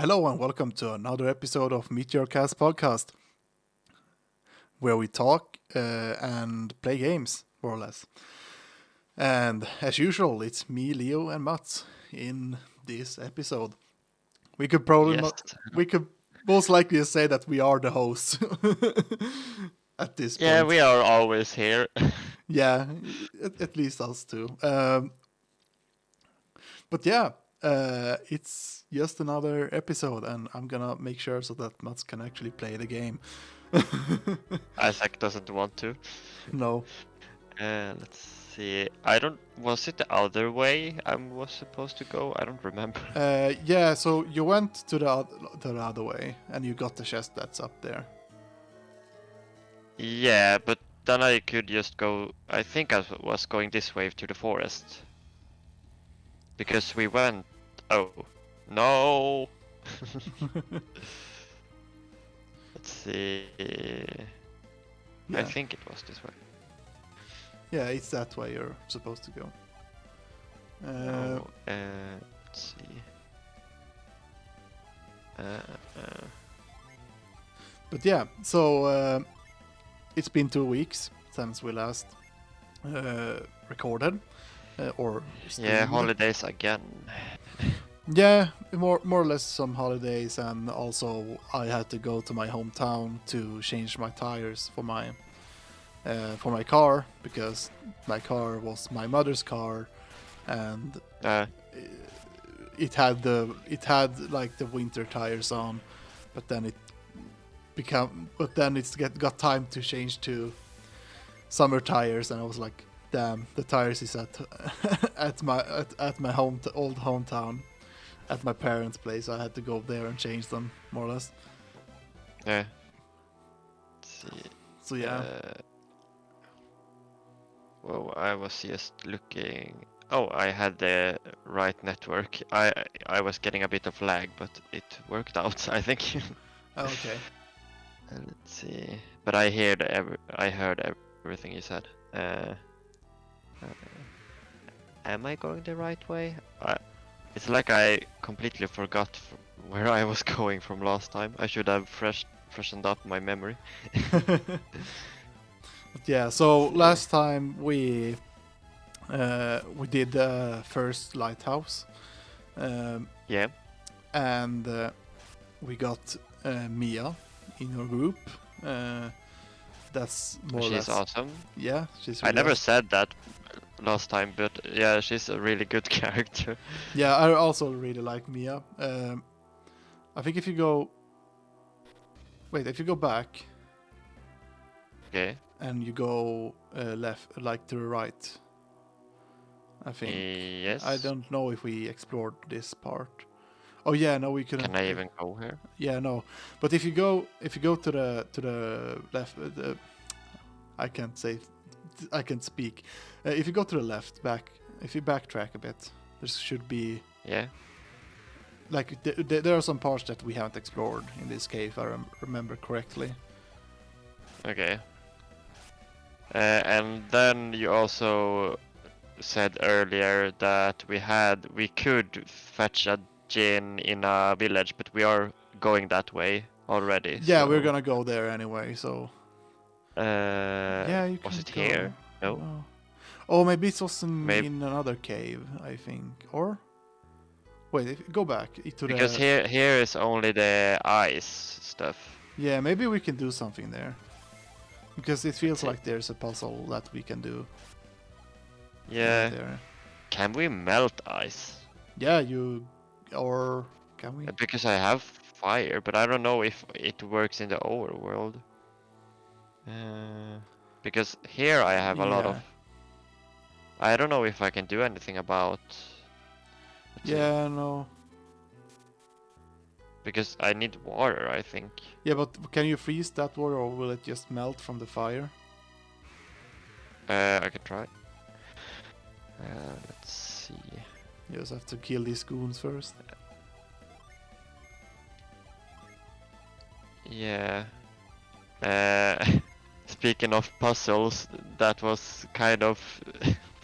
Hello and welcome to another episode of Meteor podcast, where we talk and play games, more or less. And as usual, it's me, Leo, and Mats in this episode. We could probably Yes. we could most likely say that we are the hosts at this Yeah, point. we are always here. Yeah, at least us two. But yeah, it's just another episode, and I'm gonna make sure so that Mats can actually play the game. Isaac doesn't want to. No. Let's see. I don't. Was it the other way I was supposed to go? I don't remember. Yeah, so you went to the other way, and you got the chest that's up there. Yeah, but then I could just go. I think I was going this way to the forest. Because we went. Oh. No! Let's see. Yeah. I think it was this way. Yeah, it's that way you're supposed to go. Let's see. But yeah, so it's been 2 weeks since we last recorded. Or Yeah, streamed. holidays again. Yeah, more or less some holidays, and also I had to go to my hometown to change my tires for my car, because my car was my mother's car, and it had like the winter tires on, but then it's got time to change to summer tires, and I was like, damn, the tires is at at my old hometown, at my parents' place. I had to go there and change them, more or less. Yeah. Let's see. So yeah. Well, I was just looking. Oh, I had the right network. I was getting a bit of lag, but it worked out, I think. Okay. Let's see. But I heard everything you said. Am I going the right way? It's like I completely forgot where I was going from last time. I should have freshened up my memory. But yeah, so last time we did the first lighthouse. Yeah. And we got Mia in your group. That's more or less. She's awesome. Yeah, she's. I never said that last time, but yeah, she's a really good character. Yeah, I also really like Mia. I think if you go back. Okay. And you go left, like to the right. I think. Yes. I don't know if we explored this part. Oh yeah, no, we couldn't. Can I even go here? Yeah, no. But if you go to the left, I can't speak. If you go to the left, if you backtrack a bit, there should be. Yeah. Like there are some parts that we haven't explored in this cave, if I remember correctly. Okay. And then you also said earlier that we could fetch a Djinn in a village, but we are going that way already. Yeah, so... we're gonna go there anyway. So. Yeah, you can. Was it here? No. Oh. Oh, maybe it was in another cave, I think. Or wait, go back to because here is only the ice stuff. Yeah, maybe we can do something there. Because it feels like there's a puzzle that we can do. Yeah. There. Can we melt ice? Yeah, or can we? Because I have fire, but I don't know if it works in the overworld. Because here I have a lot of. I don't know if I can do anything about. Yeah, no. Because I need water, I think. Yeah, but can you freeze that water, or will it just melt from the fire? I can try. Let's see. You just have to kill these goons first. Yeah. Speaking of puzzles, that was kind of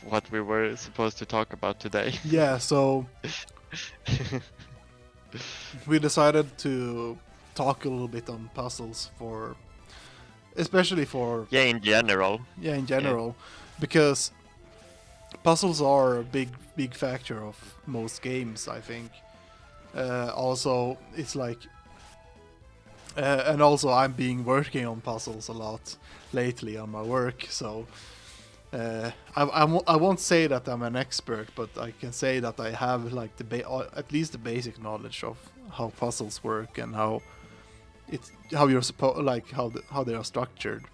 what we were supposed to talk about today. Yeah, so we decided to talk a little bit on puzzles especially for Yeah, in general. in general, because puzzles are a big factor of most games, I think. Also, it's like, and also I'm working on puzzles a lot lately on my work, so I won't say that I'm an expert, but I can say that I have like at least the basic knowledge of how puzzles work and how you're supposed, like how they are structured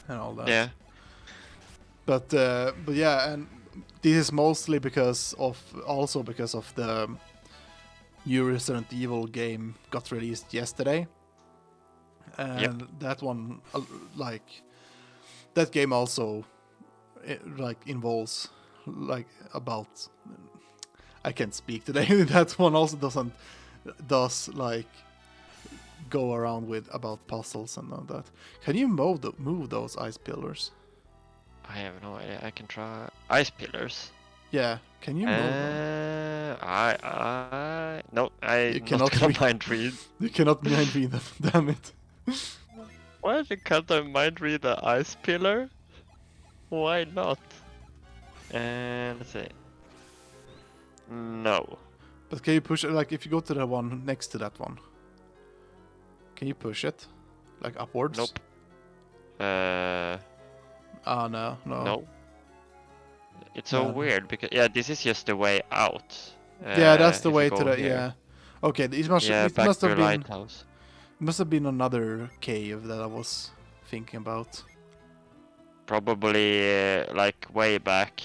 and all that. Yeah. But yeah, and this is mostly because of the new Resident Evil game got released yesterday, and that one that game also involves about, I can't speak today. That one also does go around with about puzzles and all that. Can you move those ice pillars? I have no idea. I can try ice pillars. Yeah, can you move them? I You not cannot gonna mind read. You cannot mind read them. Damn it. Why can't I mind read the ice pillar? Why not? Let's see. No. But can you push it, like if you go to the one next to that one? Can you push it? Like upwards? Nope. No. No. It's so weird because this is just the way out. Yeah, that's the if way you to go the here. Okay, it must Back to have the been lighthouse. another cave that I was thinking about. Probably like way back.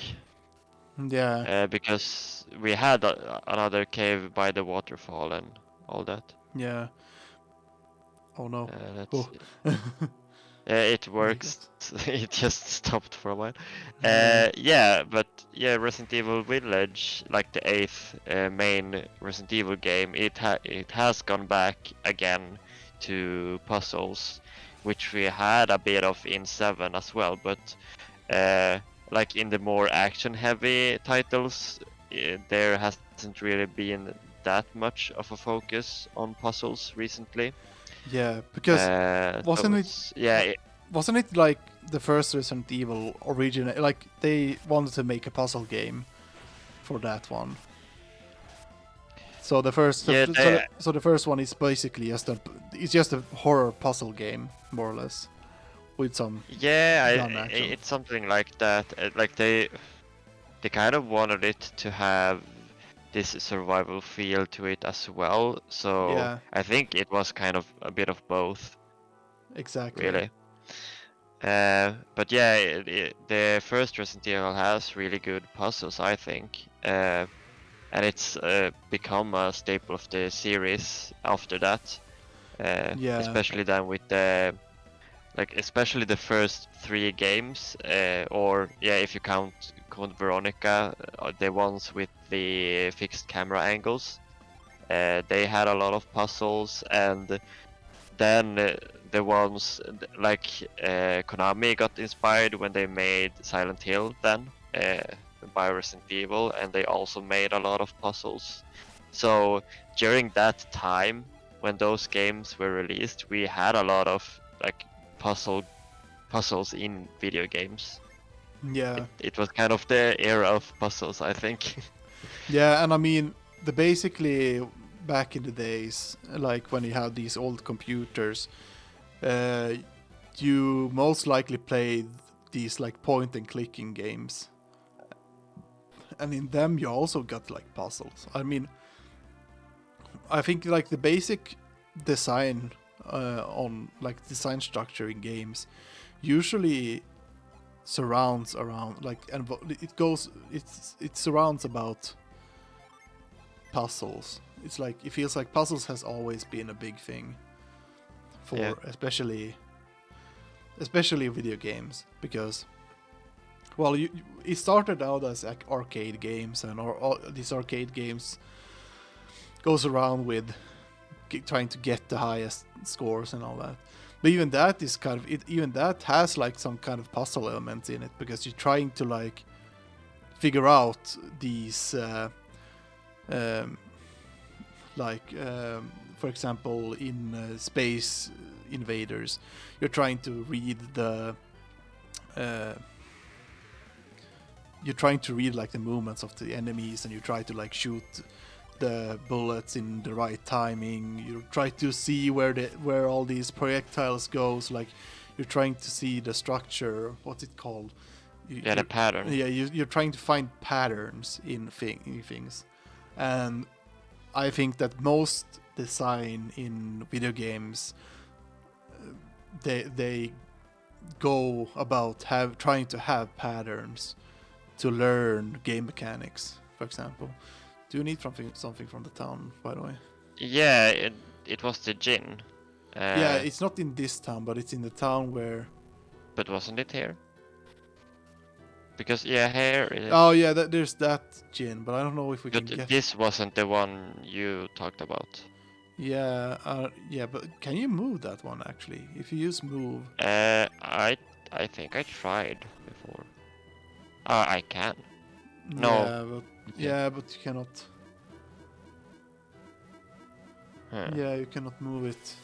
Yeah. Because we had another cave by the waterfall and all that. Yeah. Oh no. Let's see. It works. It just stopped for a while. But Resident Evil Village, like the 8th main Resident Evil game, it has gone back again to puzzles, which we had a bit of in 7 as well. But like in the more action-heavy titles, there hasn't really been that much of a focus on puzzles recently. Yeah, because wasn't it like the first Resident Evil original? Like they wanted to make a puzzle game for that one. So the first, so the first one is basically just a horror puzzle game, more or less, with some gun action. It's something like that. Like they kind of wanted it to have this survival feel to it as well. So I think it was kind of a bit of both. Exactly. Really. But yeah, the first Resident Evil has really good puzzles, I think. And it's become a staple of the series after that. Especially then with especially the first 3 games, if you count Veronica, the ones with the fixed camera angles, they had a lot of puzzles, and then the ones like Konami got inspired when they made Silent Hill then by Resident Evil, and they also made a lot of puzzles. So during that time when those games were released, we had a lot of like puzzles in video games. Yeah. It was kind of the era of puzzles, I think. Yeah, and I mean, basically back in the days, like when you had these old computers, you most likely played these like point and clicking games. And in them you also got like puzzles. I mean, I think like the basic design on like design structure in games usually surrounds around like, and it surrounds about puzzles. It's like it feels like puzzles has always been a big thing for especially video games, because it started out as like arcade games, and these arcade games goes around with trying to get the highest scores and all that. But even that is kind of even that has like some kind of puzzle elements in it, because you're trying to like figure out these Like, for example, in Space Invaders, you're trying to read the like the movements of the enemies, and you try to like shoot the bullets in the right timing. You try to see where all these projectiles goes. Like, you're trying to see the structure. What's it called? The pattern. Yeah, you're trying to find patterns in things, and I think that most design in video games, they go about trying to have patterns to learn game mechanics. For example, do you need something from the town, by the way? Yeah, it was the Djinn. Yeah, it's not in this town, but it's in the town where. But wasn't it here? Because yeah, here it is. Oh yeah, there's that Djinn, but I don't know if we can But get. this wasn't the one you talked about. Yeah, but can you move that one actually? If you use move. I think I tried before. I can. No. But you cannot. Huh. Yeah, you cannot move it.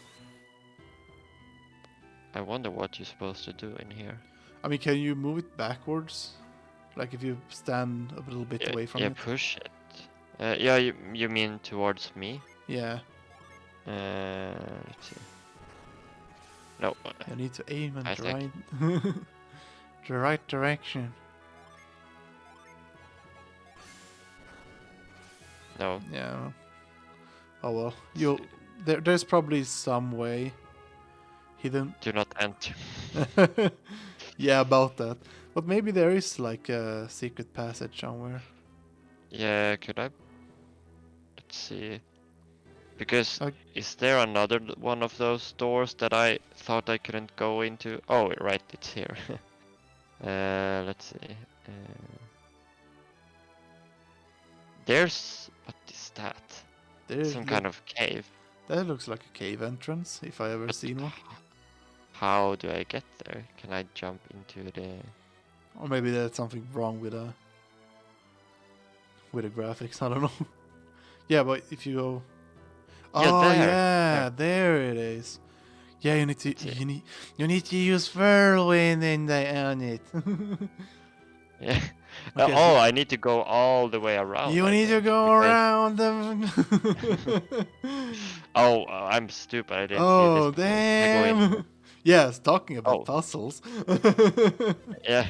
I wonder what you're supposed to do in here. I mean, can you move it backwards? Like if you stand a little bit away from it? Yeah, push it. Yeah, you mean towards me? Yeah. Let's see. No. You need to aim in I think. the right direction. No. Yeah. Oh well. There's probably some way hidden. Do not enter. Yeah, about that. But maybe there is like a secret passage somewhere. Yeah, could I? Let's see. Because is there another one of those doors that I thought I couldn't go into? Oh, right, it's here. Let's see. There's... what is that? Some kind of cave. That looks like a cave entrance, if I ever seen one. How do I get there? Can I jump into the... Or maybe there's something wrong with the graphics, I don't know. Yeah, but if you go... Yeah, oh there. yeah, there it is. Yeah, you need to use whirlwind on it. Yeah. Okay, oh, I need to go all the way around. You need to go around them. Oh, I'm stupid. I didn't Oh, see this. damn. Yes, talking about puzzles. Yeah.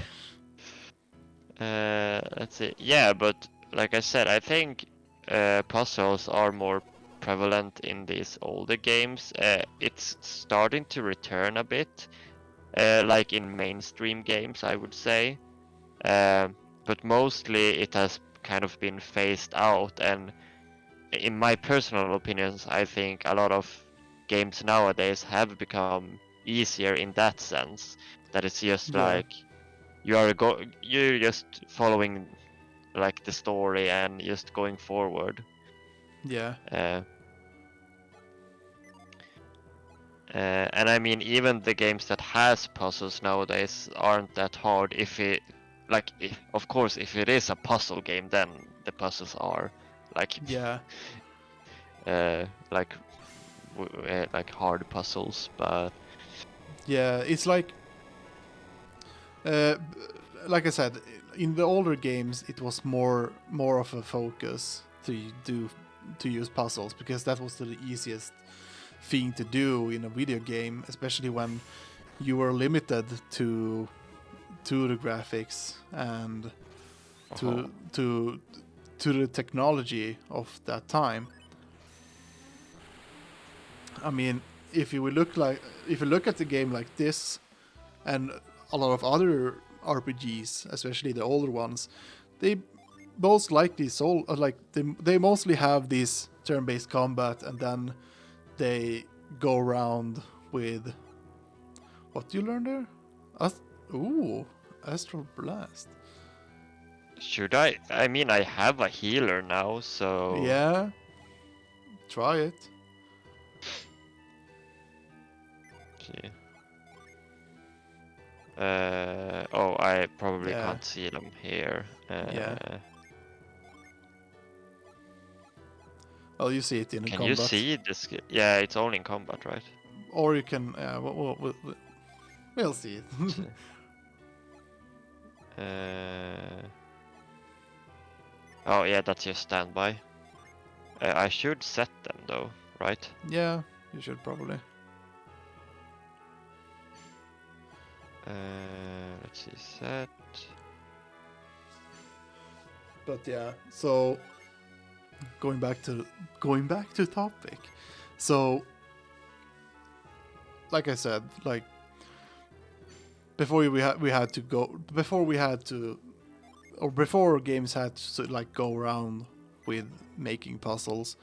Let's see. Yeah, but like I said, I think puzzles are more prevalent in these older games. It's starting to return a bit, like in mainstream games, I would say. But mostly it has kind of been phased out, and in my personal opinions, I think a lot of games nowadays have become easier in that sense. That it's just like you're just following like the story and just going forward. Yeah. And I mean, even the games that has puzzles nowadays aren't that hard. Of course, if it is a puzzle game, then the puzzles are like like hard puzzles. But yeah, it's like I said, in the older games, it was more of a focus to use puzzles, because that was the easiest thing to do in a video game, especially when you were limited to the graphics and to the technology of that time. I mean, if you look at the game like this and a lot of other RPGs, especially the older ones, they most likely they mostly have this turn-based combat, and then they go around with what do you learn there? Astral Blast. should I? I mean, I have a healer now, so Yeah, try it. see. Oh, I probably can't see them here. Oh, you see it in Can combat. you see this? Yeah, it's only in combat, right? Or you can. We'll see it. Oh yeah, that's your standby. I should set them though, right? Yeah, you should probably. Let's see, set. But yeah, so going back to topic. So, like I said, like before before games had to like go around with making puzzles.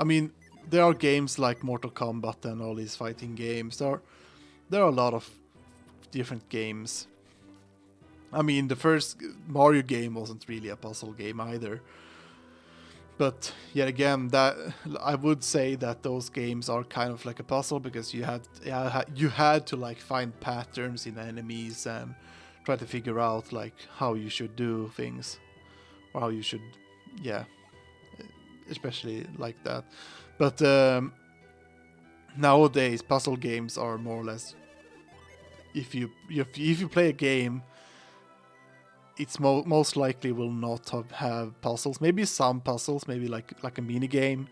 I mean, there are games like Mortal Kombat and all these fighting games. There are a lot of different games. I mean, the first Mario game wasn't really a puzzle game either. But yet again, that I would say that those games are kind of like a puzzle because you had to like find patterns in enemies and try to figure out like how you should do things or how you should, yeah, especially like that. But nowadays, puzzle games are more or less if you play a game, it's most likely will not have puzzles. Maybe some puzzles, maybe like a mini game,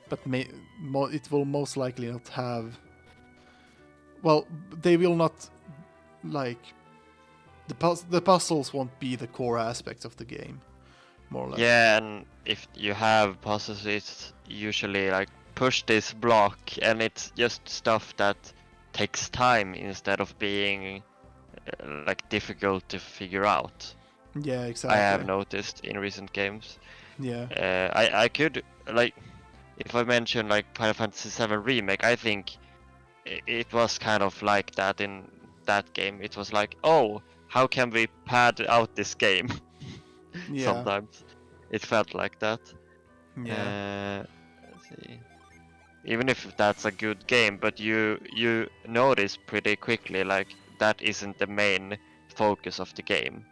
but it will most likely not have. Well, they will not like the puzzles won't be the core aspects of the game, more or less. Yeah, and if you have puzzles, it's usually like push this block, and it's just stuff that takes time instead of being like difficult to figure out. Yeah, exactly. I have noticed in recent games. Yeah. I could like if I mention like Final Fantasy VII Remake, I think it was kind of like that in that game. It was like, oh, how can we pad out this game? Yeah. Sometimes it felt like that. Yeah. Let's see. Even if that's a good game, but you notice pretty quickly like that isn't the main focus of the game.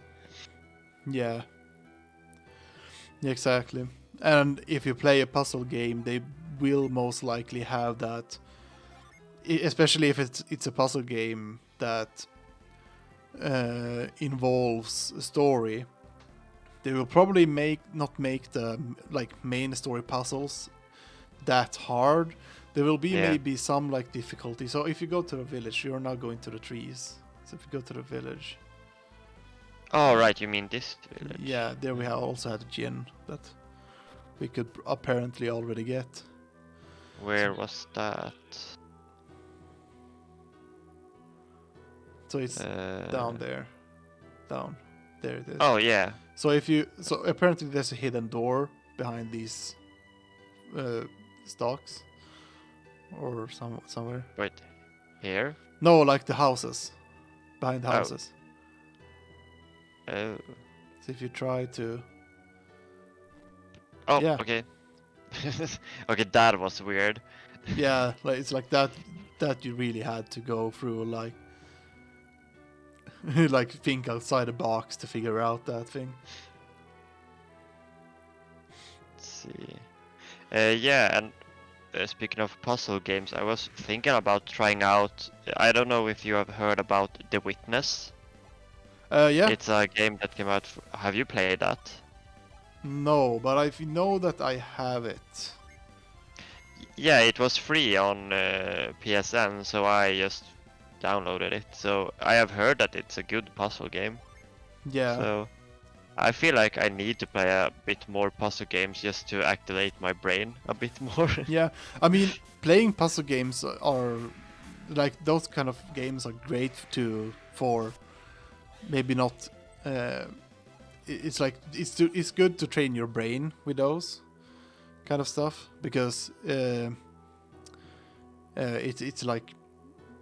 Yeah. Exactly. And if you play a puzzle game, they will most likely have that. Especially if it's a puzzle game that involves a story, they will probably not make the like main story puzzles that hard. There will be maybe some like difficulty. So if you go to the village, you're not going to the trees. So if you go to the village. Oh right, you mean this village? Yeah, there we have also had a Djinn that we could apparently already get. Where was that? So it's down there. Down. There it is. Oh yeah. So apparently there's a hidden door behind these stalks. Or somewhere. Wait. Here? No, like the houses. Behind the houses. Oh. So if you try to... Oh, yeah. Okay. Okay, that was weird. Yeah, like it's like that you really had to go through like like think outside the box to figure out that thing. Let's see. Yeah, and speaking of puzzle games, I was thinking about trying out. I don't know if you have heard about The Witness. Yeah. It's a game that came out. Have you played that? No, but I know that I have it. Yeah, it was free on PSN, so I just downloaded it. So I have heard that it's a good puzzle game. Yeah. So I feel like I need to play a bit more puzzle games just to activate my brain a bit more. Yeah, I mean, playing puzzle games are like those kind of games are great for maybe not. It's like it's good to train your brain with those kind of stuff because it's like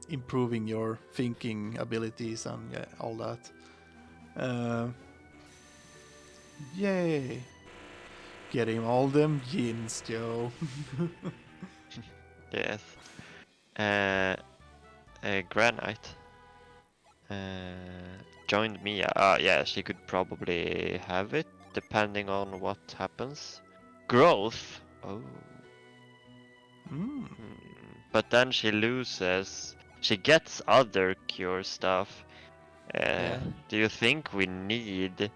improving your thinking abilities and all that. Yay! Getting all them Djinns, Joe. Yes. Granite joined me. Yeah, she could probably have it depending on what happens. Growth. Oh. Mm. But then she loses. She gets other cure stuff. Yeah. Do you think we need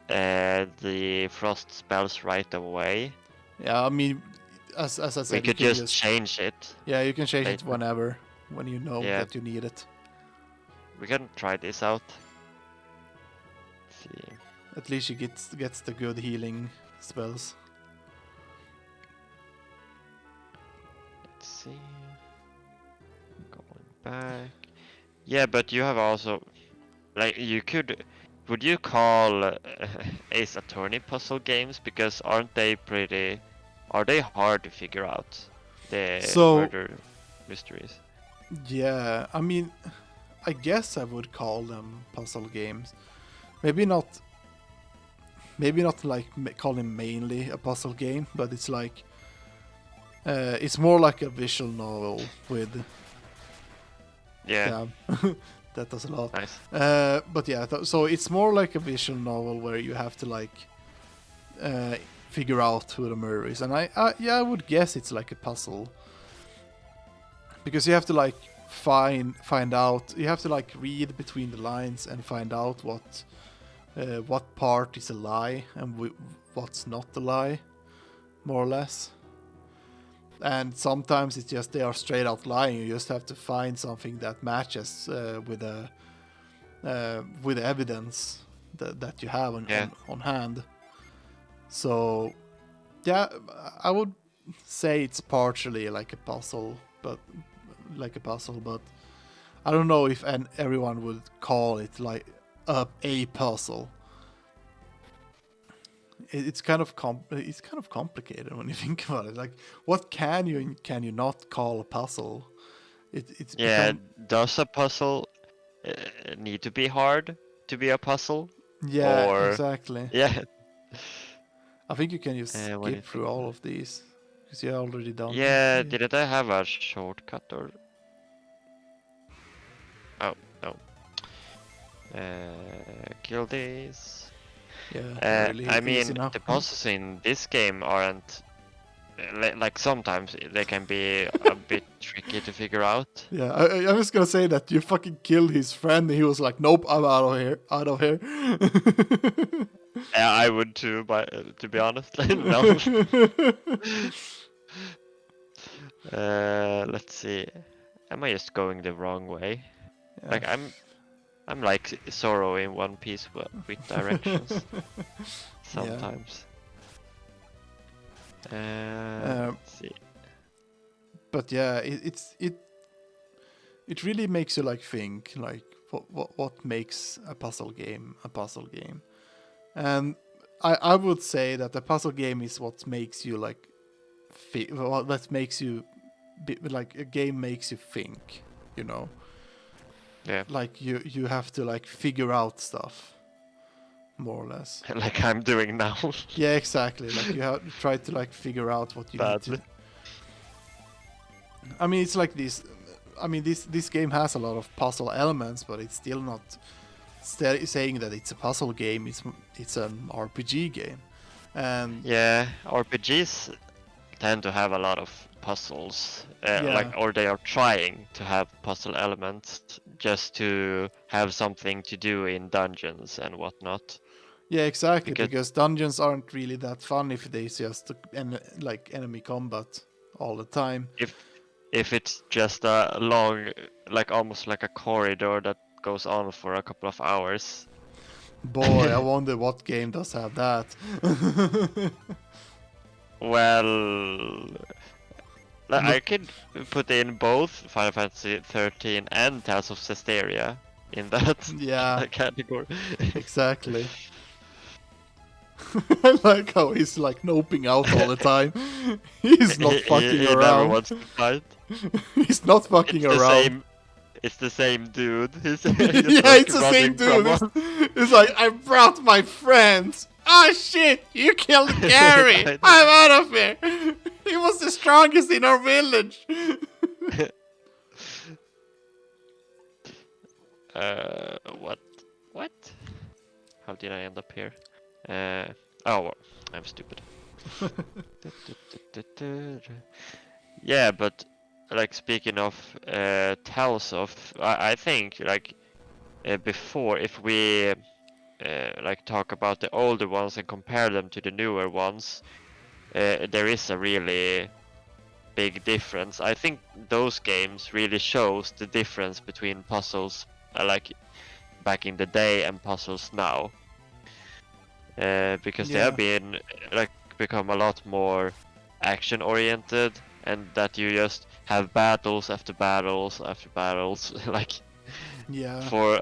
the frost spells right away? Yeah, I mean, as I We said, you could can just just change it yeah, you can change it later. whenever when you know Yeah. that you need it. We can try this out. Let's see. At least she gets the good healing spells. Let's see. Going back. Yeah, but you have also like you could. Would you call Ace Attorney puzzle games? Because aren't they pretty? Are they hard to figure out? The So murder mysteries. yeah, I mean, I guess I would call them puzzle games. Maybe not. Maybe not like call them mainly a puzzle game, but it's like it's more like a visual novel with Yeah. that does a lot. Nice. But yeah, so it's more like a visual novel where you have to like figure out who the murderer is, and I would guess it's like a puzzle because you have to like find out. You have to like read between the lines and find out what part is a lie and what's not a lie, more or less. And sometimes it's just they are straight out lying. You just have to find something that matches with evidence that you have on hand. So yeah, I would say it's partially like a puzzle, but I don't know if everyone would call it like a puzzle. It's kind of complicated when you think about it. Like, what can you and can you not call a puzzle? It's Yeah. become, Does a puzzle need to be hard to be a puzzle? yeah, Or exactly. yeah. I think you can just What do you skip through think all about of these because you're already done. Yeah, didn't I have a shortcut or? Oh no. Kill these. Yeah, really I easy mean, now. the puzzles in this game aren't like sometimes they can be a bit tricky to figure out. Yeah, I was gonna say that you fucking killed his friend, and he was like, "Nope, I'm out of here." Yeah, I would too, but to be honest, no. Let's see. Am I just going the wrong way? Yeah. Like I'm like Sorrow in One Piece with directions sometimes. Let's see. But yeah, it really makes you like think like what makes a puzzle game a puzzle game, and I would say that a puzzle game is what makes you like that makes you like a game makes you think, you know. Yeah. Like you have to like figure out stuff, more or less. Like I'm doing now. Yeah, exactly. Like you have to try to like figure out what you need to. I mean, it's like this. I mean, this game has a lot of puzzle elements, but it's still not saying that it's a puzzle game. It's an RPG game, and Yeah, RPGs tend to have a lot of puzzles, like, or they are trying to have puzzle elements just to have something to do in dungeons and whatnot. yeah, exactly. Because dungeons aren't really that fun if they just like enemy combat all the time. If it's just a long, like almost like a corridor that goes on for a couple of hours. Boy, I wonder what game does have that. Well, I could put in both Final Fantasy 13 and Tales of Zestiria in that category. Exactly. I like how he's like noping out all the time. He's not fucking around. He never wants to fight. He's not fucking around. It's the same dude. He's yeah, it's the same dude. It's like, I brought my friends. Ah, shit, you killed Gary. I'm out of here. He was the strongest in our village. What? How did I end up here? Oh, I'm stupid. Yeah, but like speaking of Tales of, I think like before, if we like talk about the older ones and compare them to the newer ones, there is a really big difference. I think those games really shows the difference between puzzles like back in the day and puzzles now, because they have Yeah, been like become a lot more action oriented, and that you just have battles after battles after battles like yeah, for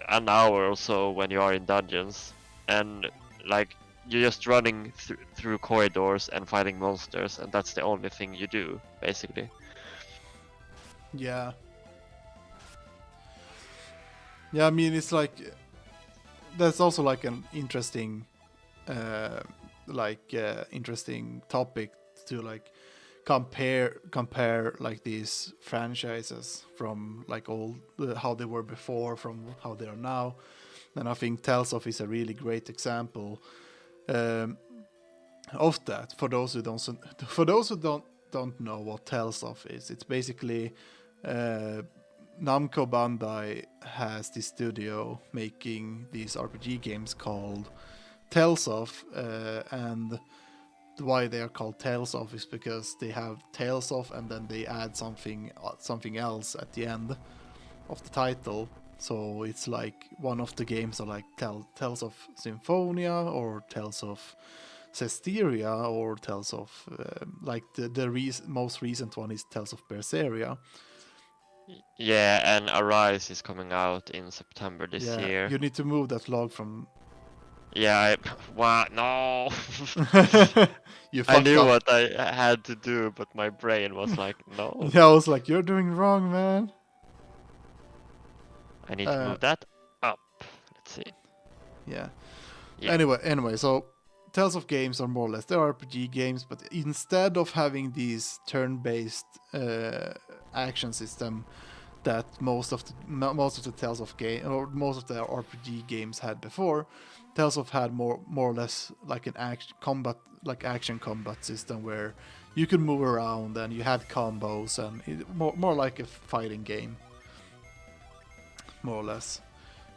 an hour or so when you are in dungeons, and like you're just running through corridors and fighting monsters, and that's the only thing you do basically. yeah, yeah. I mean, it's like that's also like an interesting, interesting topic to like compare like these franchises from like old how they were before from how they are now. And I think Tales of is a really great example um, of that. For those who don't know what Tales of is, it's basically uh, Namco Bandai has this studio making these RPG games called Tales of, and why they are called Tales of is because they have Tales of and then they add something else at the end of the title. So it's like one of the games are like Tales of Symphonia or Tales of Zestiria or Tales of like the most recent one is Tales of Berseria. Yeah, and Arise is coming out in September this Yeah, year. you need to move that log from. Yeah, what? No. You I fucked knew up. what I had to do, but my brain was like, no. Yeah, I was like, you're doing wrong, man. I need to Uh, move that up. Let's see. yeah. Yeah. Anyway, so Tales of games are more or less they're RPG games, but instead of having these turn-based action system that most of the Tales of game or most of the RPG games had before, Tales of had more or less like an action combat system where you could move around and you had combos and more like a fighting game, more or less.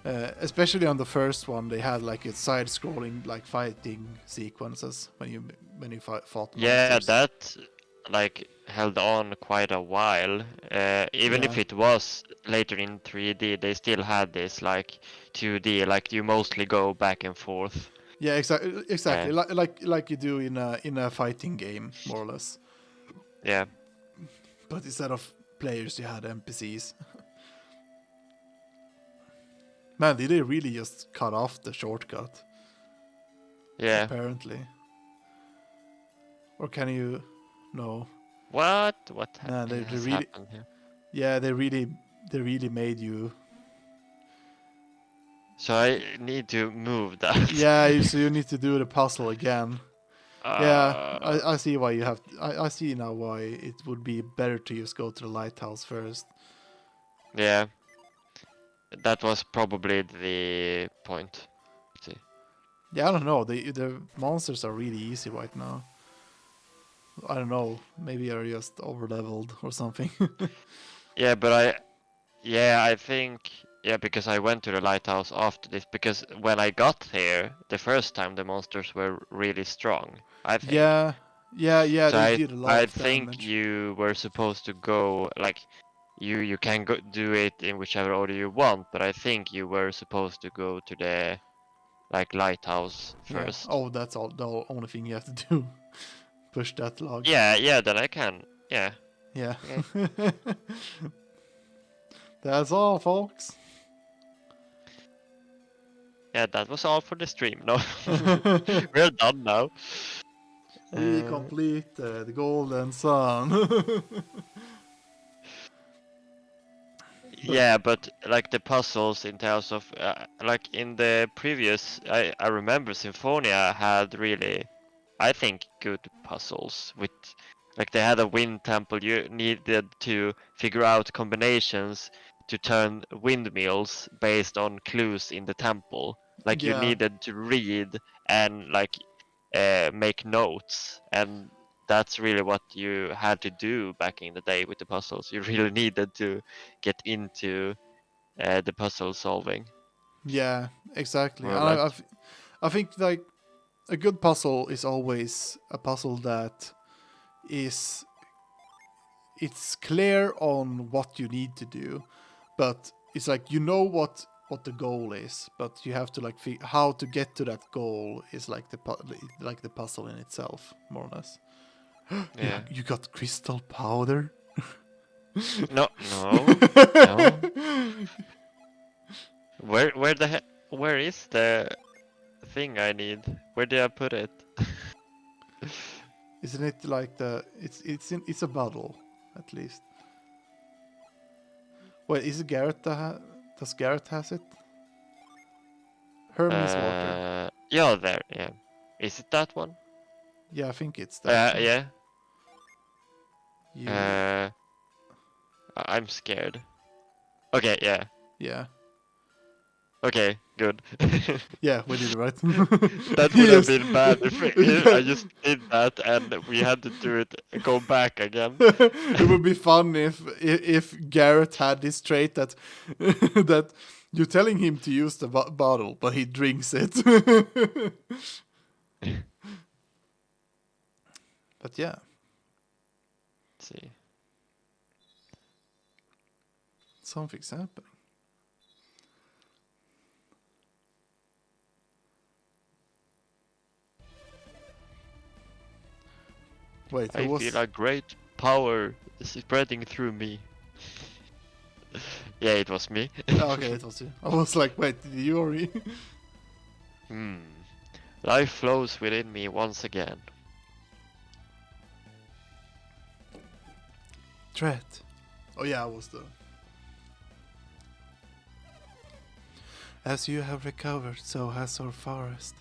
Especially on the first one, they had like a side-scrolling like fighting sequences when you fought Yeah, monsters. that like held on quite a while. Even Yeah, if it was later in 3D, they still had this like 2D, like you mostly go back and forth. yeah, exactly, Uh, like you do in a fighting game, more or less. yeah, But instead of players, you had NPCs. Man, did they really just cut off the shortcut? yeah. Apparently, or can you? No, What? What man, they has really, happened here? yeah, they really made you. So I need to move that. Yeah, so you need to do the puzzle again. Yeah, uh, I see why you have. I see now why it would be better to just go to the lighthouse first. yeah, that was probably the point. Let's see. Yeah, I don't know. The monsters are really easy right now. I don't know. Maybe they're just over leveled or something. Yeah, but I think, yeah, because I went to the lighthouse after this, because when I got here the first time, the monsters were really strong, I think. Yeah, yeah. So They did a lot I of think damage. you were supposed to go like you can go do it in whichever order you want, but I think you were supposed to go to the like lighthouse Yeah. first. Oh, that's all. The only thing you have to do. Push that log. Yeah, yeah, then I can. Yeah. Yeah. Okay. That's all, folks. Yeah, that was all for the stream. No, we're done now. We Uh, complete the golden sun. But yeah, but like the puzzles in terms of like in the previous, I remember Symphonia had really, I think, good puzzles with like they had a wind temple. You needed to figure out combinations to turn windmills based on clues in the temple. Like you yeah, needed to read and like make notes, and that's really what you had to do back in the day with the puzzles. You really needed to get into the puzzle solving. Yeah, exactly. More And like, I think like a good puzzle is always a puzzle that is it's clear on what you need to do, but it's like you know what the goal is, but you have to like how to get to that goal is like the puzzle in itself, more or less. yeah. You got crystal powder. No, no, no. Where is the thing I need? Where did I put it? Isn't it like it's a bottle at least? Wait, is it Garrett does Garrett has it? Hermes water. Yeah, there, yeah. Is it that one? Yeah, I think it's that one. Yeah. You I'm scared. Okay, yeah. yeah. Okay, good. Yeah, we did it right. That would have been bad if I just did that and we had to do it, go back again. It would be fun if Garrett had this trait that that you're telling him to use the bottle, but he drinks it. But yeah, Let's see. something's happening. Wait, I feel a great power spreading through me. Yeah, it was me. Oh, okay, it was you. I was like, wait, did you or me? Life flows within me once again. Tret. Oh yeah, I was the. As you have recovered, so has our forest.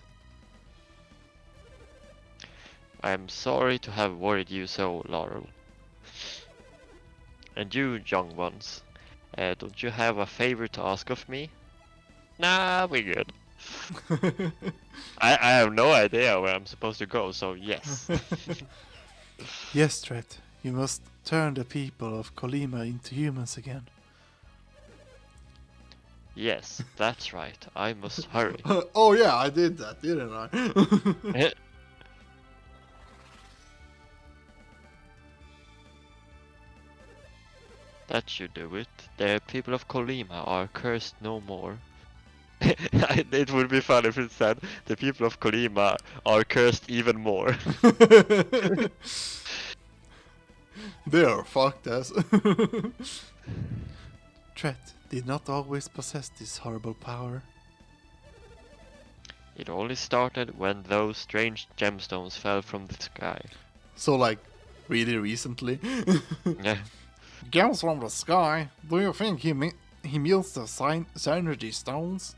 I am sorry to have worried you so, Laurel. And you, young ones, don't you have a favor to ask of me? Nah, we're good. I have no idea where I'm supposed to go, so yes. Yes, Tret. You must turn the people of Kolima into humans again. Yes, that's right. I must hurry. Oh yeah, I did that, didn't I? That should do it. The people of Kolima are cursed no more. It would be fun if it said, the people of Kolima are cursed even more. They are fucked as. Tret did not always possess this horrible power. It only started when those strange gemstones fell from the sky. So like, really recently. Yeah. Gems from the sky? Do you think he means the synergy stones?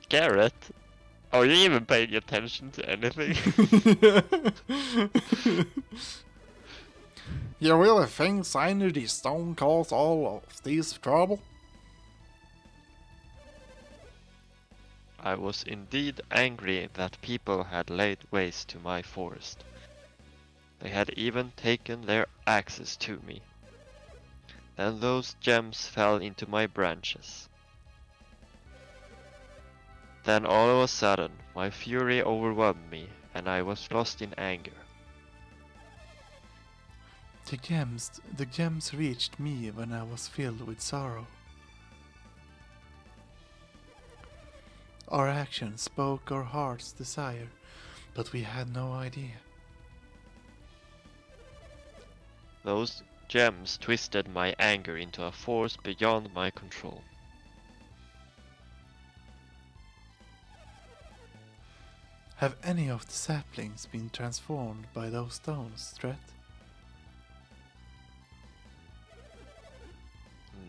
Garrett? Are you even paying attention to anything? You really think synergy stone caused all of this trouble? I was indeed angry that people had laid waste to my forest. They had even taken their axes to me. Then those gems fell into my branches. Then all of a sudden, my fury overwhelmed me, and I was lost in anger. The gems reached me when I was filled with sorrow. Our actions spoke our heart's desire, but we had no idea. Those gems twisted my anger into a force beyond my control. Have any of the saplings been transformed by those stones, Tret?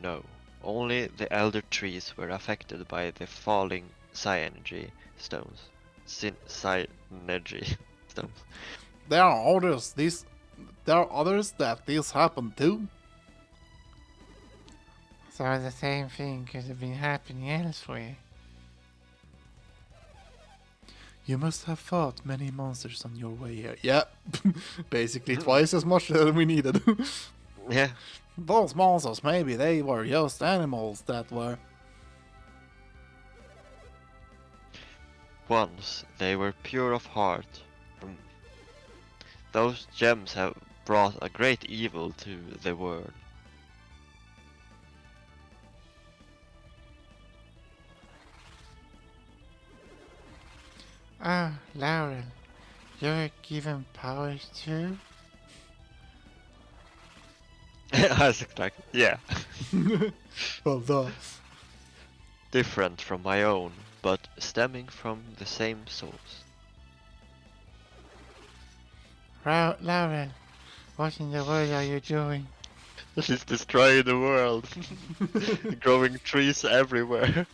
No, only the elder trees were affected by the falling synergy stones. Synergy stones. There are others that this happened to. So the same thing could have been happening elsewhere. You must have fought many monsters on your way here. Yeah, basically twice as much as we needed. Yeah. Those monsters, maybe they were just animals that were... Once they were pure of heart. Those gems have brought a great evil to the world. Ah, Laurel, you're given powers too? Isaac like, yeah. Well, duh. Different from my own, but stemming from the same source. Laurel, what in the world are you doing? She's destroying the world. Growing trees everywhere.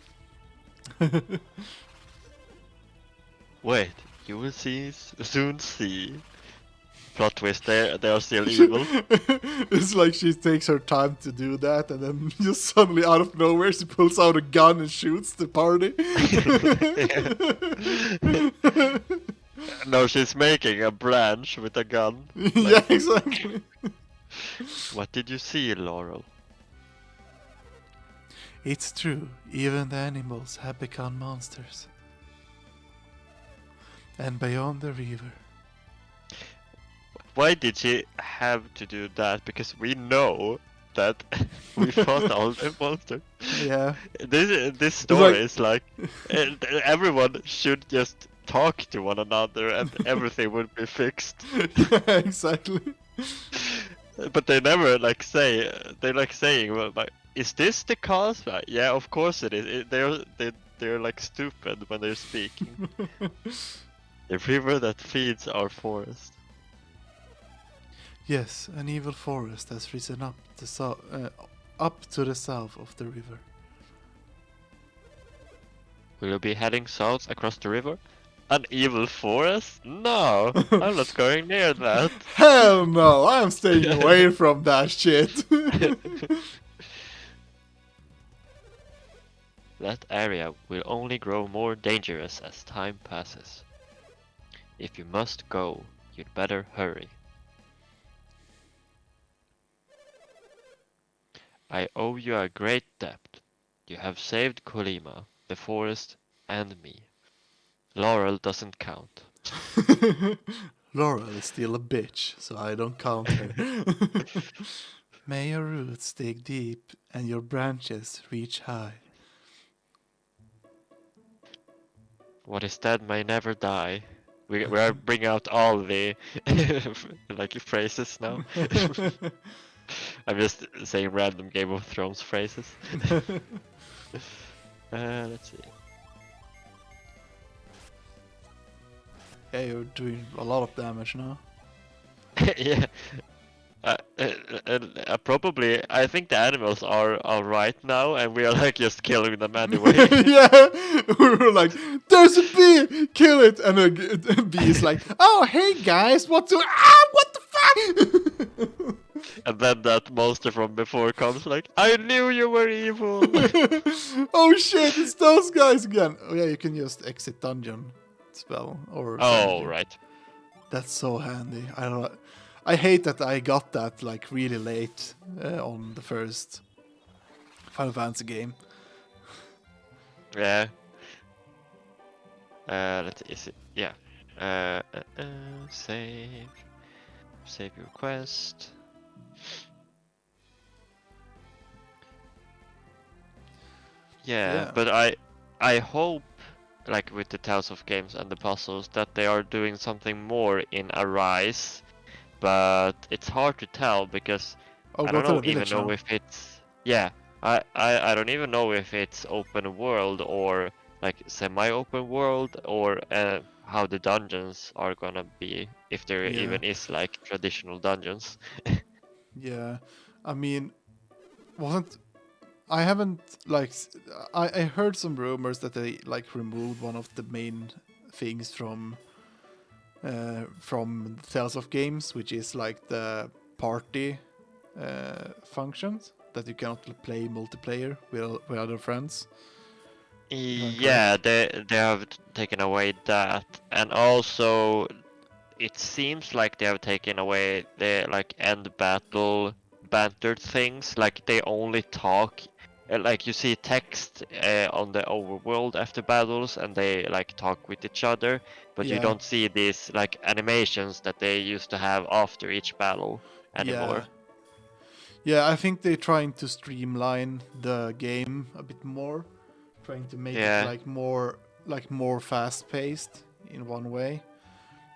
Wait, you will soon see. Plot twist, they are still evil. It's like she takes her time to do that, and then just suddenly out of nowhere she pulls out a gun and shoots the party. No, she's making a branch with a gun. Yeah, exactly. What did you see, Laurel? It's true, even the animals have become monsters. And beyond the river. Why did she have to do that? Because we know that we fought all the monsters. Yeah. This story is like everyone should just talk to one another and everything would be fixed. Yeah, exactly. But they never like say they're like saying, well, like, is this the cause? Like, yeah, of course it is. They're like stupid when they're speaking. The river that feeds our forest. Yes, an evil forest has risen up up to the south of the river. Will you be heading south across the river? An evil forest? No, I'm not going near that. Hell no, I'm staying away from that shit. That area will only grow more dangerous as time passes. If you must go, you'd better hurry. I owe you a great debt. You have saved Kolima, the forest, and me. Laurel doesn't count. Laurel is still a bitch, so I don't count her. May your roots dig deep and your branches reach high. What is dead may never die. We are bringing out all the like phrases now. I'm just saying random Game of Thrones phrases. Let's see. Yeah, you're doing a lot of damage now. Yeah. Probably, I think the animals are alright now, and we are like just killing them anyway. Yeah, we were like, "There's a bee, kill it!" And a bee is like, "Oh, hey guys, what the fuck?" And then that monster from before comes like, I knew you were evil. Oh shit, it's those guys again. Oh yeah, you can just exit dungeon spell or. Oh something. right. That's so handy. I don't know. I hate that I got that like really late on the first Final Fantasy game. Yeah. Let's see. Is it? Yeah. Save your quest. Yeah, but I hope, like with the Tales of games and the puzzles, that they are doing something more in Arise, but it's hard to tell because I don't even know if it's I don't even know if it's open world or like semi-open world or how the dungeons are gonna be, if there even is like traditional dungeons. Yeah, I mean, I haven't like I heard some rumors that they like removed one of the main things from Tales of games, which is like the party functions that you cannot play multiplayer with other friends. Yeah, they have taken away that, and also it seems like they have taken away the like end battle banter things. Like they only talk, like you see text on the overworld after battles, and they like talk with each other, but you Yeah, don't see these like animations that they used to have after each battle yeah, anymore. yeah. I think they're trying to streamline the game a bit more, trying to make it Yeah, like more fast paced in one way,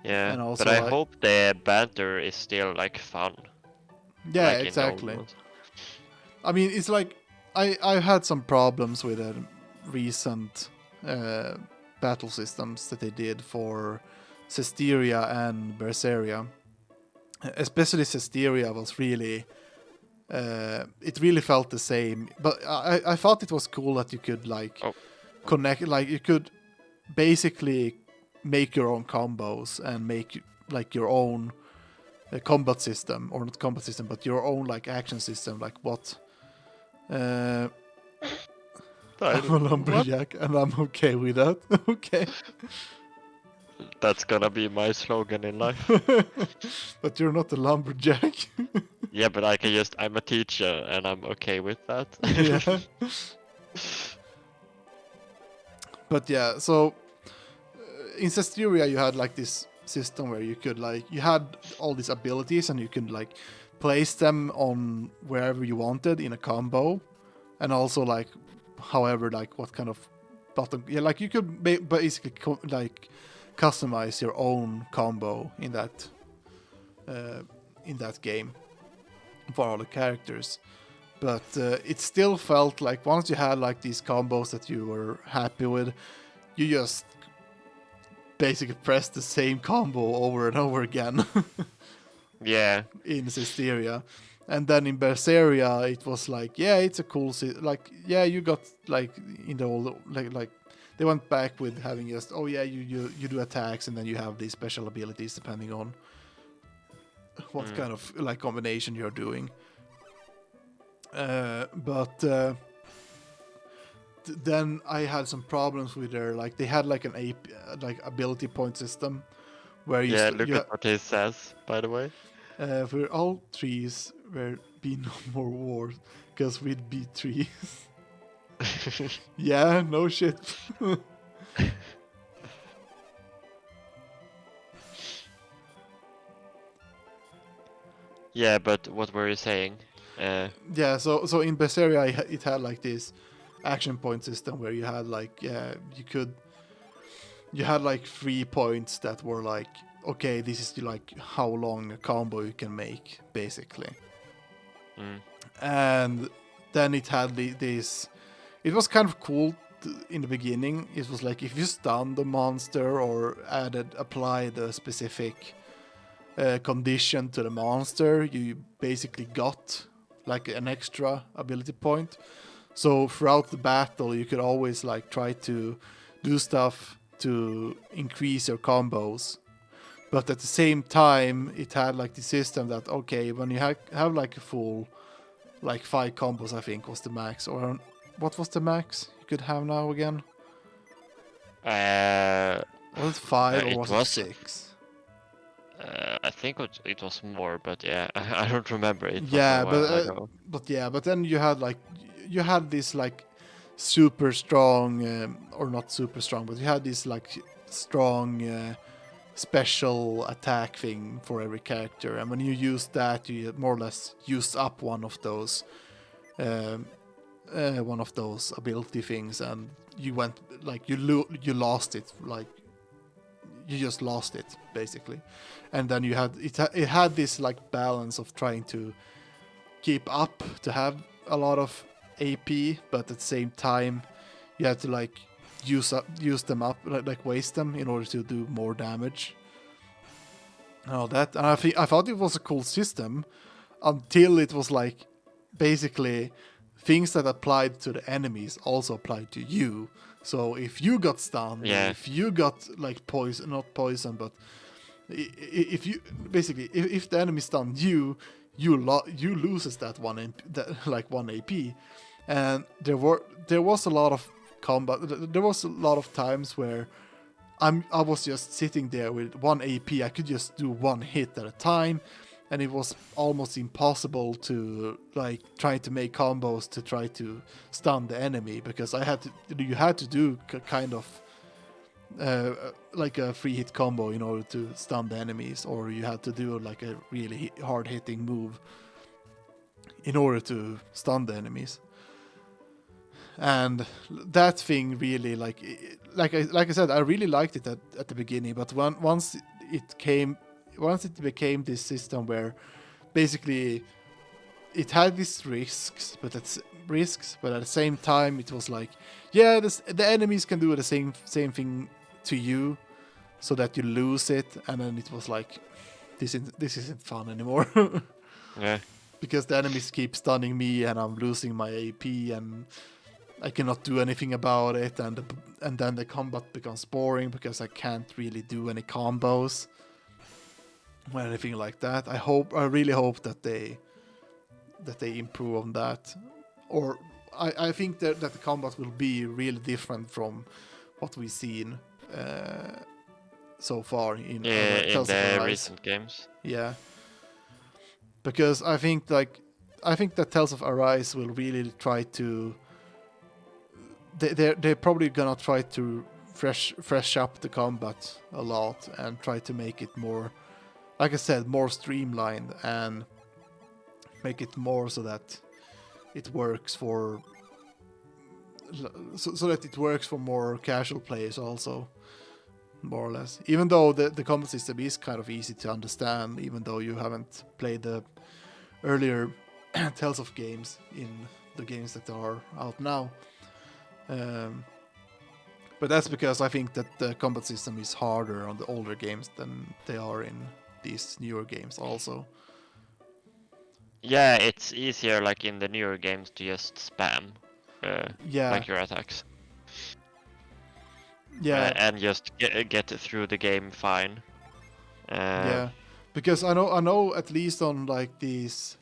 yeah, and but also I like hope the banter is still like fun, yeah, like in the old exactly. world. I mean, it's like I've had some problems with the recent uh, battle systems that they did for Zestiria and Berseria. Especially Zestiria was really it really felt the same. But I thought it was cool that you could like Oh, connect, like you could basically make your own combos and make like your own combat system, or not combat system, but your own like action system, like what. Uh, I'm a what? lumberjack, and I'm okay with that. Okay. That's gonna be my slogan in life. But you're not a lumberjack. Yeah, but I'm a teacher and I'm okay with that. Yeah. But yeah, so in Zestiria you had like this system where you could like you had all these abilities and you could like place them on wherever you wanted in a combo, and also like however like what kind of button, yeah, like you could basically like customize your own combo in that game for all the characters. But it still felt like once you had like these combos that you were happy with, you just basically press the same combo over and over again Yeah, in Zestiria. And then in Berseria, it was like, yeah, it's a cool, like, yeah, you got like in the old, like they went back with having just, oh yeah, you do attacks and then you have these special abilities depending on what kind of like combination you're doing. But then I had some problems with their, like they had like an like ability point system where you yeah, look at what he says, by the way. for all trees where be no more wars because we'd be trees. Yeah, no shit. Yeah, but what were you saying? Yeah, so in Berseria it had like this action point system where you had like you had like 3 points that were like, okay, this is like how long a combo you can make basically. And then it had this, it was kind of cool in the beginning. It was like if you stun the monster or applied a specific condition to the monster, you basically got like an extra ability point. So throughout the battle, you could always like try to do stuff to increase your combos. But at the same time, it had like the system that, okay, when you have like a full, like 5 combos, I think was the max, or what was the max you could have now again? Was it 5 or it was it was 6? I think it was more, but yeah, I don't remember. It was Yeah, a while ago. but then you had this like super strong, or not super strong, but you had this like strong special attack thing for every character, and when you use that, you more or less use up one of those ability things, and you went like you lost it, like you just lost it basically. And then you had it had this like balance of trying to keep up to have a lot of AP, but at the same time you had to like use them up, like waste them in order to do more damage and all that. And I thought it was a cool system until it was like basically things that applied to the enemies also applied to you. So if you got stunned, Yeah. if you got like poison, not poison, but if you basically if the enemy stunned you, you loses that one like 1 AP. And there was a lot of combat. There was a lot of times where I was just sitting there with 1 AP. I could just do 1 hit at a time, and it was almost impossible to like try to make combos to try to stun the enemy, because you had to do kind of like a 3-hit combo in order to stun the enemies, or you had to do like a really hard hitting move in order to stun the enemies. And that thing really, like I said, I really liked it at the beginning, but once it became this system where basically it had these risks, but at the same time it was like, yeah, the enemies can do the same thing to you, so that you lose it, and then it was like, this isn't fun anymore. Yeah. Because the enemies keep stunning me, and I'm losing my AP, and I cannot do anything about it, and then the combat becomes boring because I can't really do any combos or anything like that. I really hope that they improve on that, or I think that the combat will be really different from what we've seen so far in in the recent games. Yeah, because I think that Tales of Arise will really try to. They're probably gonna try to fresh up the combat a lot and try to make it more, like I said, more streamlined, and make it more so that it works for so that it works for more casual players also, more or less. Even though the combat system is kind of easy to understand, even though you haven't played the earlier Tales of games in the games that are out now. But that's because I think that the combat system is harder on the older games than they are in these newer games also. Yeah, it's easier like in the newer games to just spam like your attacks. Yeah. And just get through the game fine. Yeah, because I know at least on like these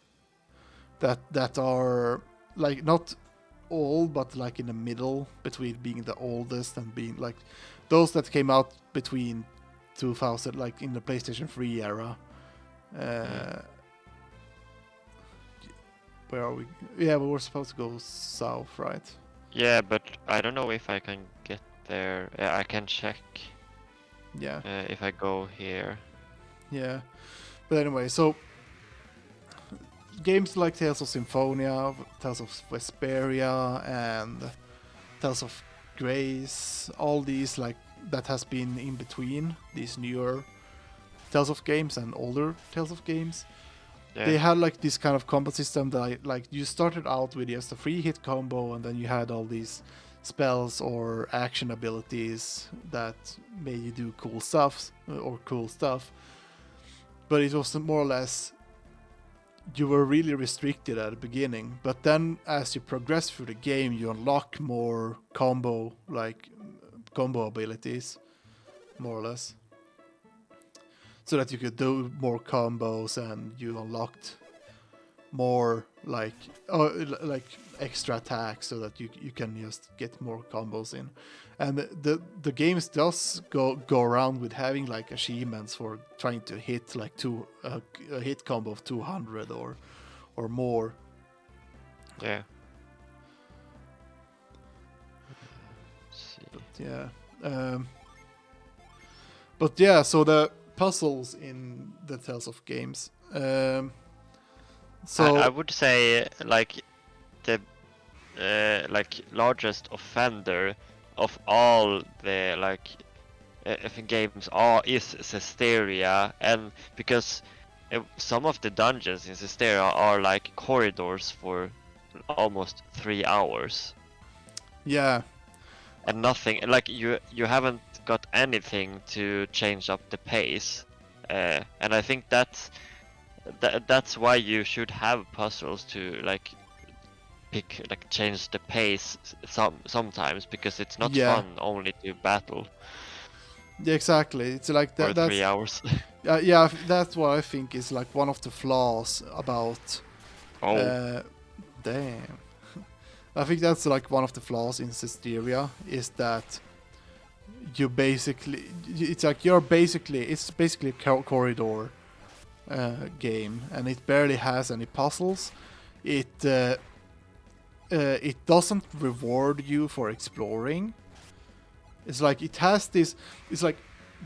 that are like not old, but like in the middle between being the oldest and being like those that came out between 2000, like in the PlayStation 3 era. Where are we? Yeah, we were supposed to go south, right? Yeah, but I don't know if I can get there. I can check. Yeah. If I go here. Yeah. But anyway, so games like Tales of Symphonia, Tales of Vesperia, and Tales of Grace, all these like that has been in between these newer Tales of games and older Tales of games. Yeah. They had like this kind of combo system that like you started out with just a 3-hit combo, and then you had all these spells or action abilities that made you do cool stuff. But it was more or less, you were really restricted at the beginning, but then as you progress through the game, you unlock more combo abilities, more or less, so that you could do more combos, and you unlocked more like extra attacks so that you can just get more combos in. And the games does go around with having like achievements for trying to hit like a hit combo of 200 or more. Yeah. But yeah, so the puzzles in the Tales of games. So I would say like the like largest offender of all the like games is Zestiria, and because some of the dungeons in Zestiria are like corridors for almost 3 hours. Yeah. And nothing like you haven't got anything to change up the pace, and I think that's why you should have puzzles to like change the pace sometimes, because it's not fun only to battle. Yeah, exactly. It's like that. For 3 hours. Yeah, that's what I think is like one of the flaws about. Oh. Damn. I think that's like one of the flaws in Zestiria is that you basically it's basically a corridor game, and it barely has any puzzles. It doesn't reward you for exploring. It's like it has this. It's like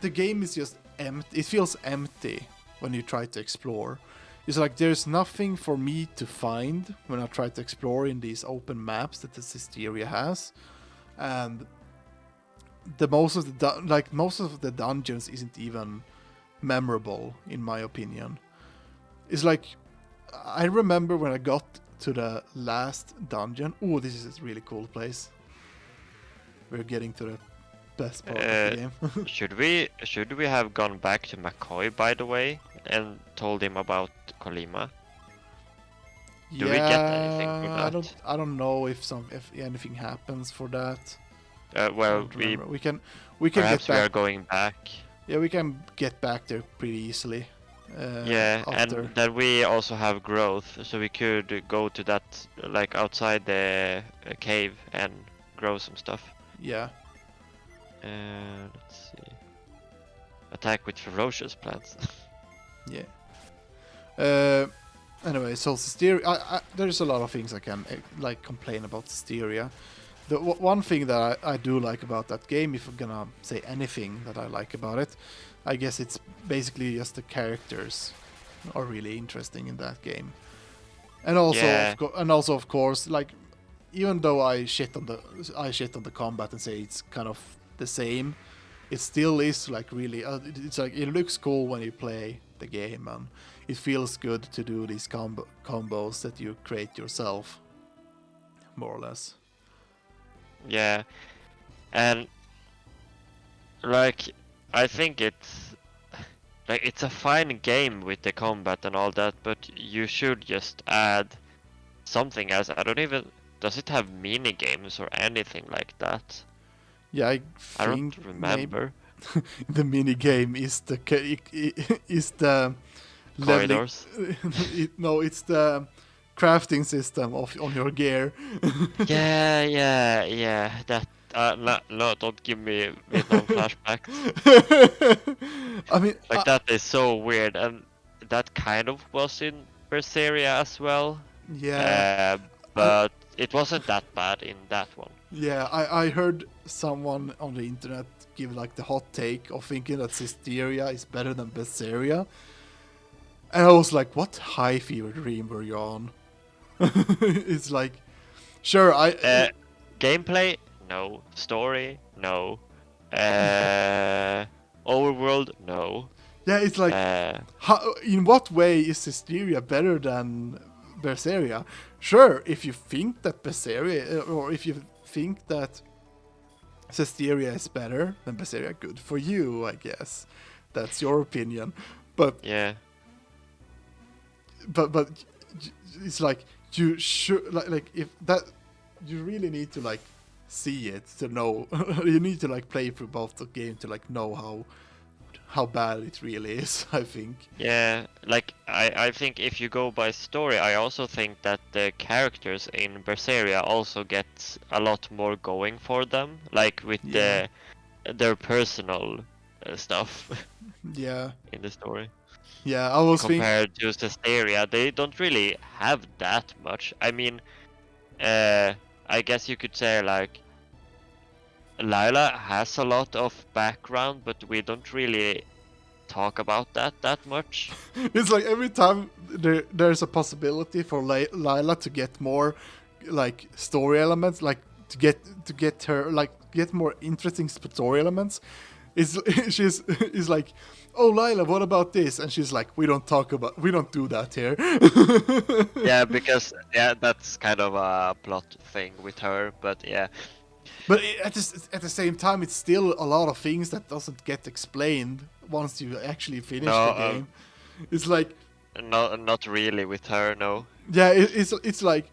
the game is just empty. It feels empty when you try to explore. It's like there's nothing for me to find when I try to explore in these open maps that the Zestiria has, and most of the dungeons isn't even memorable in my opinion. It's like I remember when I got to the last dungeon. Oh, this is a really cool place. We're getting to the best part of the game. should we have gone back to McCoy, by the way, and told him about Colima? Do we get anything for that? I don't know if anything happens for that. Well, we can perhaps get back. we are going back. Yeah, we can get back there pretty easily. And then we also have growth, so we could go to that, like outside the cave, and grow some stuff. Yeah. Let's see. Attack with ferocious plants. Yeah. Anyway, so Zestiria, there's a lot of things I can like complain about Zestiria. The one thing that I do like about that game, if I'm gonna say anything that I like about it, I guess it's basically just the characters are really interesting in that game. And also, of course, like even though I shit on the combat and say it's kind of the same, it still is like really. It's like it looks cool when you play the game, and it feels good to do these combos that you create yourself, more or less. Yeah, and like I think it's a fine game with the combat and all that, but you should just add something else. Does it have mini games or anything like that? Yeah, I don't remember. The mini game is the corridors. It's the crafting system on your gear. yeah. That no, don't give me Vietnam flashbacks. I mean, that is so weird, and that kind of was in Berseria as well. Yeah. But it wasn't that bad in that one. Yeah, I heard someone on the internet give like the hot take of thinking that Zestiria is better than Berseria. And I was like, what high fever dream were you on? It's like, sure, gameplay, no. Story, no. Overworld, no. Yeah, it's like, in what way is Zestiria better than Berseria? Sure, if you think that Berseria, or if you think that Zestiria is better than Berseria, good for you, I guess. That's your opinion. But yeah. But it's like you should like if that you really need to like see it to know. You need to like play through both the game to like know how bad it really is, I think. Yeah, like I think if you go by story, I also think that the characters in Berseria also get a lot more going for them, like with their personal stuff. Yeah. In the story. Yeah, I was compared to Zestiria, they don't really have that much. I mean, I guess you could say like Lila has a lot of background, but we don't really talk about that much. It's like every time there's a possibility for Lila to get more like story elements, like to get her like get more interesting story elements. She's like, oh Lila, what about this? And she's like, we don't do that here. Yeah, because that's kind of a plot thing with her, but yeah. But at the same time, it's still a lot of things that doesn't get explained once you actually finish the game. It's like not really with her, no. Yeah, it's like,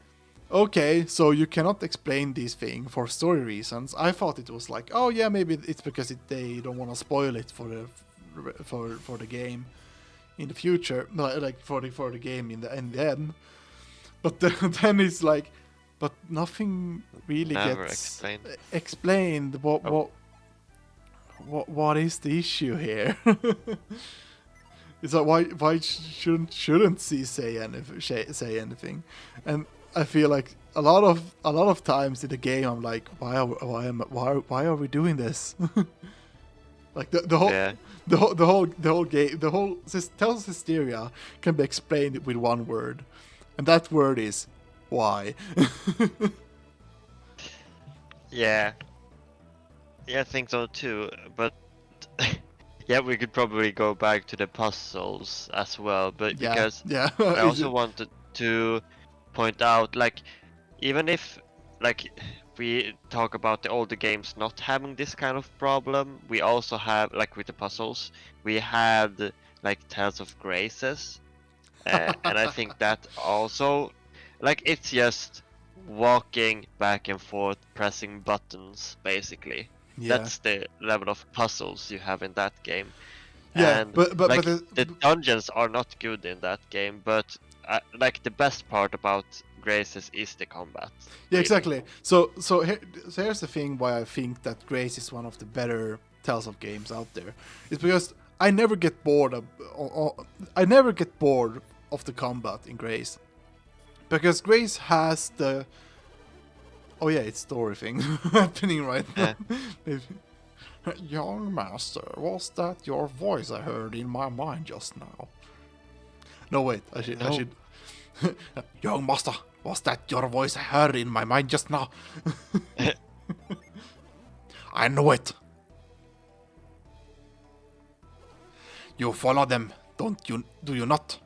okay, so you cannot explain this thing for story reasons. I thought it was like, oh yeah, maybe it's because they don't want to spoil it for the game in the future, like for the game in the end. But then it's like, but nothing really Never gets explained. explained. Oh. What is the issue here? It's like why shouldn't she say anything? And I feel like a lot of times in the game I'm like, why are we doing this? Like the whole Yeah. the whole game, Tales of Zestiria can be explained with one word, and that word is why. Yeah. Yeah, I think so too. But yeah, we could probably go back to the puzzles as well. But because yeah. I also wanted to point out, like, even if like we talk about the older games not having this kind of problem, we also have, like with the puzzles, we had like Tales of Graces, and I think that also, like, it's just walking back and forth, pressing buttons, basically. Yeah. That's the level of puzzles you have in that game. Yeah, And but like the dungeons are not good in that game, but like the best part about Graces is the combat. Yeah, really. exactly. So here's the thing why I think that Grace is one of the better Tales of games out there. It's because I never get bored of the combat in Grace. Because Grace has the it's story thing happening right now. Young master, was that your voice I heard in my mind just now? No, wait, I should. Young master, was that your voice I heard in my mind just now? I know it. You follow them, don't you? Do you not?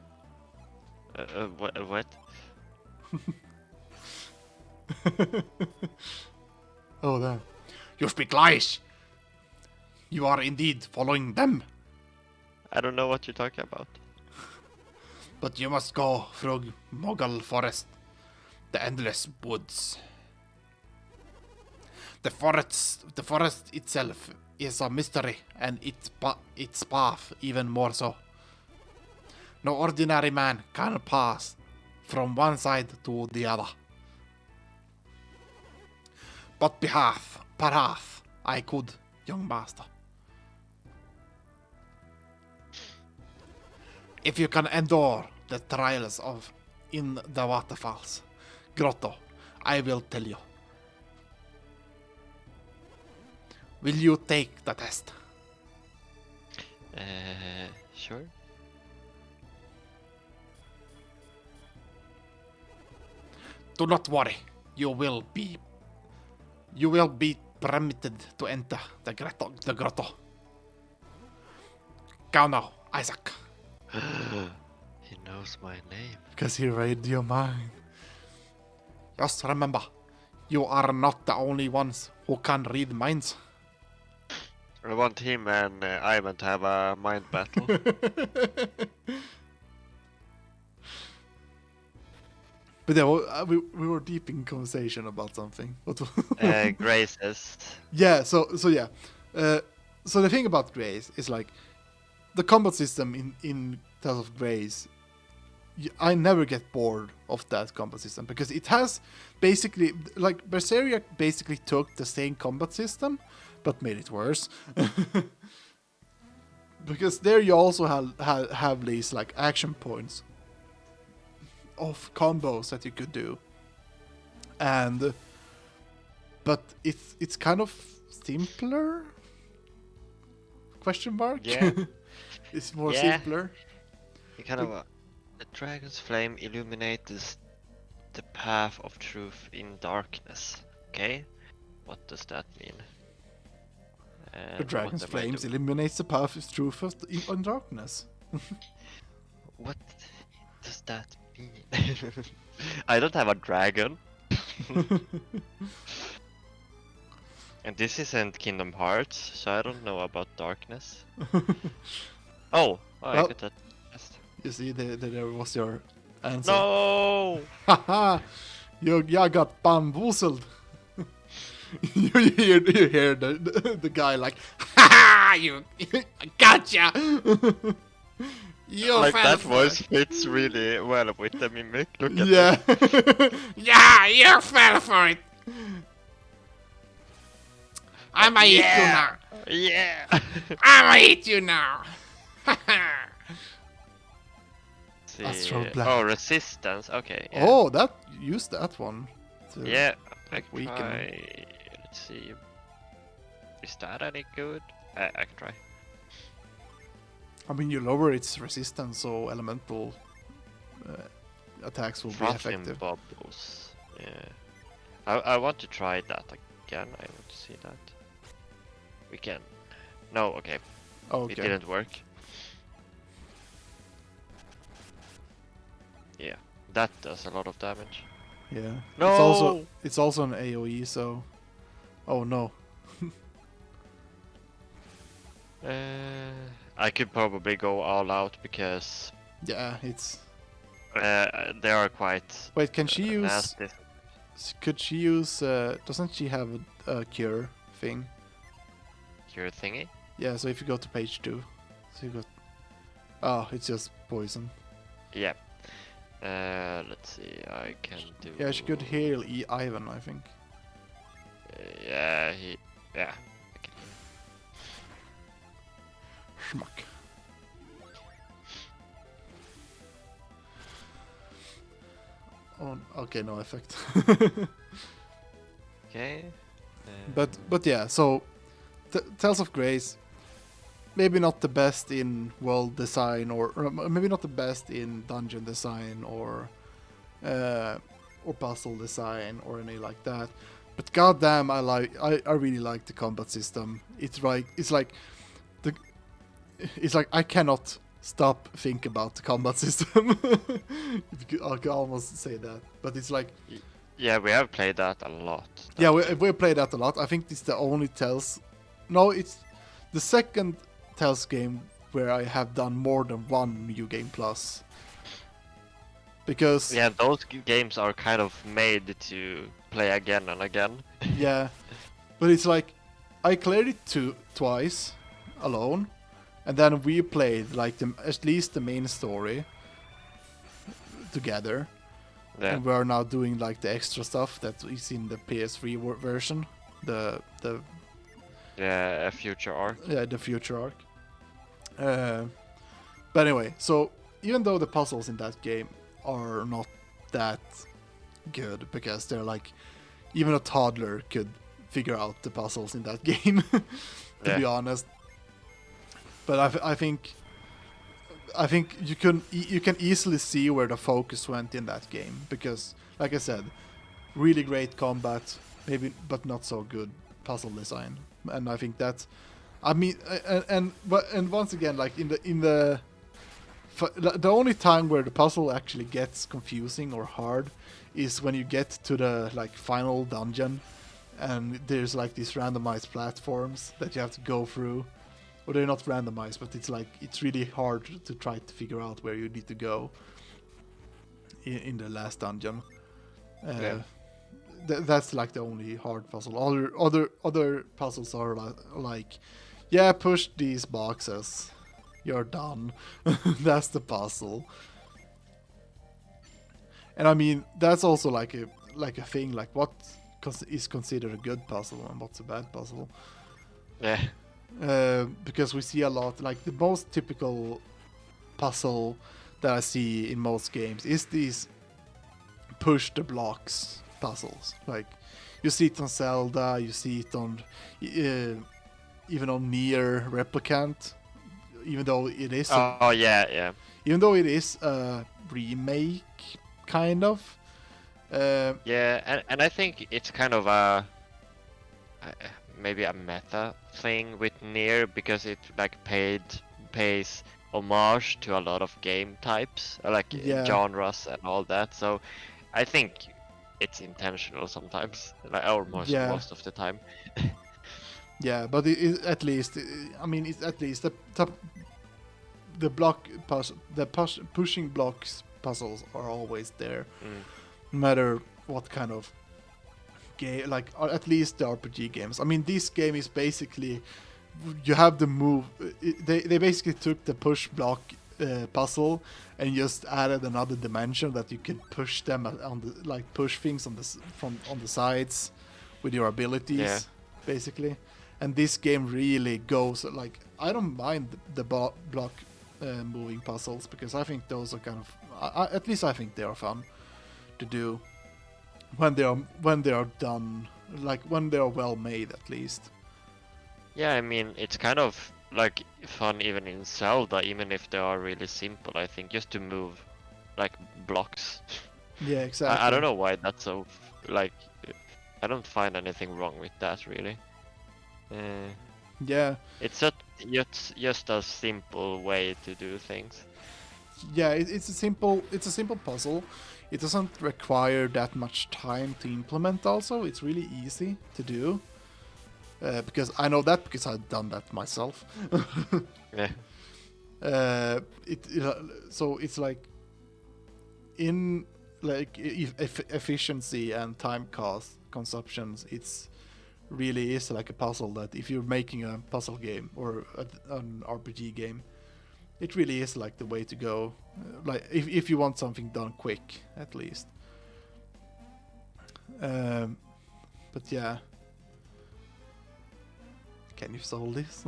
What? Oh, there. You speak lies. You are indeed following them. I don't know what you're talking about. But you must go through Mogul Forest, the endless woods. The forest itself is a mystery, and its path even more so. No ordinary man can pass from one side to the other. But perhaps I could, young master. If you can endure the trials in the waterfalls grotto, I will tell you. Will you take the test? Sure. Do not worry. You will be permitted to enter the grotto. Go now, Isaac. He knows my name. Because he read your mind. Just remember, you are not the only ones who can read minds. I want him and Ivan to have a mind battle. But yeah, we were deep in conversation about something. Graces. Yeah, so yeah. So the thing about Grace is like the combat system in Tales of Grace. I never get bored of that combat system because it has basically, like, Berseria basically took the same combat system but made it worse. Because there you also have these like action points of combos that you could do, but it's kind of simpler. Question mark? Yeah. It's more simpler. You kind of the dragon's flame illuminates the path of truth in darkness. Okay, what does that mean? The dragon's flames illuminates the path of truth in darkness. What does that mean? I don't have a dragon. And this isn't Kingdom Hearts, so I don't know about darkness. I got that. You see, there was your answer. No! Haha! You got bamboozled. you hear the guy like, ha! I gotcha! You Like fell that for voice it. fits really well with the mimic. Look at Yeah. Yeah, you fell for it. I'ma eat you now. Yeah. I'ma eat you now. Astral See. Black. Oh, resistance. Okay. Yeah. Oh, use that one. To, Yeah. I can weaken. try. Let's see. Is that any good? I can try. I mean, you lower its resistance, so elemental attacks will be Frothing effective. bubbles. Yeah. I want to try that again. I want to see that. We can. No. Okay. Okay. It didn't work. Yeah. That does a lot of damage. Yeah. No! It's also an AoE, so. Oh no. I could probably go all out because Yeah, it's. they are quite Wait, can she use? nasty. Could she use? Doesn't she have a cure thing? Cure thingy? Yeah. So if you go to page 2, so you got. Oh, it's just poison. Yeah. Let's see. I can do. Yeah, she could heal Ivan, I think. Yeah. Yeah. Schmuck. Oh, okay, no effect. Okay. But yeah, so Tales of Grace, maybe not the best in world design, or maybe not the best in dungeon design or puzzle design or anything like that. But goddamn, I really like the combat system. It's like I cannot stop think about the combat system. I can almost say that, but it's like. Yeah, we have played that a lot. Yeah, we played that a lot. I think it's the only Tales. No, it's the second Tales game where I have done more than one New Game Plus. Because Yeah, those games are kind of made to play again and again. yeah, but it's like I cleared it twice alone, and then we played like at least the main story together. Yeah. And we are now doing like the extra stuff that is in the PS3 version, the Yeah, a future arc. yeah, the future arc. But anyway, so even though the puzzles in that game are not that good, because they're like even a toddler could figure out the puzzles in that game, to be honest. But I think you can easily see where the focus went in that game, because like I said, really great combat, maybe, but not so good puzzle design. And I think that's, I mean, and once again, like the only time where the puzzle actually gets confusing or hard is when you get to the like final dungeon, and there's like these randomized platforms that you have to go through. Or they're not randomized, but it's like it's really hard to try to figure out where you need to go in the last dungeon. That's like the only hard puzzle. Other puzzles are like, yeah, push these boxes, you're done. That's the puzzle. And I mean, that's also like a thing, like what is considered a good puzzle and what's a bad puzzle. Yeah. Because we see a lot, like the most typical puzzle that I see in most games is these push the blocks puzzles. Like you see it on Zelda, you see it on even on Nier Replicant, even though it is even though it is a remake kind of. Yeah, and I think it's kind of a maybe a meta thing with Nier, because it like pays homage to a lot of game types, like genres and all that. So I think it's intentional sometimes, like or most of the time. Yeah, but at least, I mean, it's at least the block pushing blocks puzzles are always there, no matter what kind of game, like at least the RPG games. I mean, this game is basically you have the move. They basically took the push block puzzle and just added another dimension that you could push them on the like push things on on the sides with your abilities, Yeah. basically. And this game really goes like I don't mind the block moving puzzles because I think those are kind of at least I think they are fun to do when they are done, like when they are well made at least. Yeah, I mean, it's kind of like fun even in Zelda, even if they are really simple, I think, just to move like blocks. Yeah, exactly. I don't know why that's so, like, I don't find anything wrong with that, really. Yeah, It's just a simple way to do things. yeah. It's a simple puzzle. It doesn't require that much time to implement. Also, it's really easy to do. Because I know that because I've done that myself. Yeah. So it's like in like efficiency and time cost consumptions, it's really is like a puzzle that if you're making a puzzle game or an RPG game, it really is like the way to go. Like if you want something done quick, at least. But yeah. Can you solve this?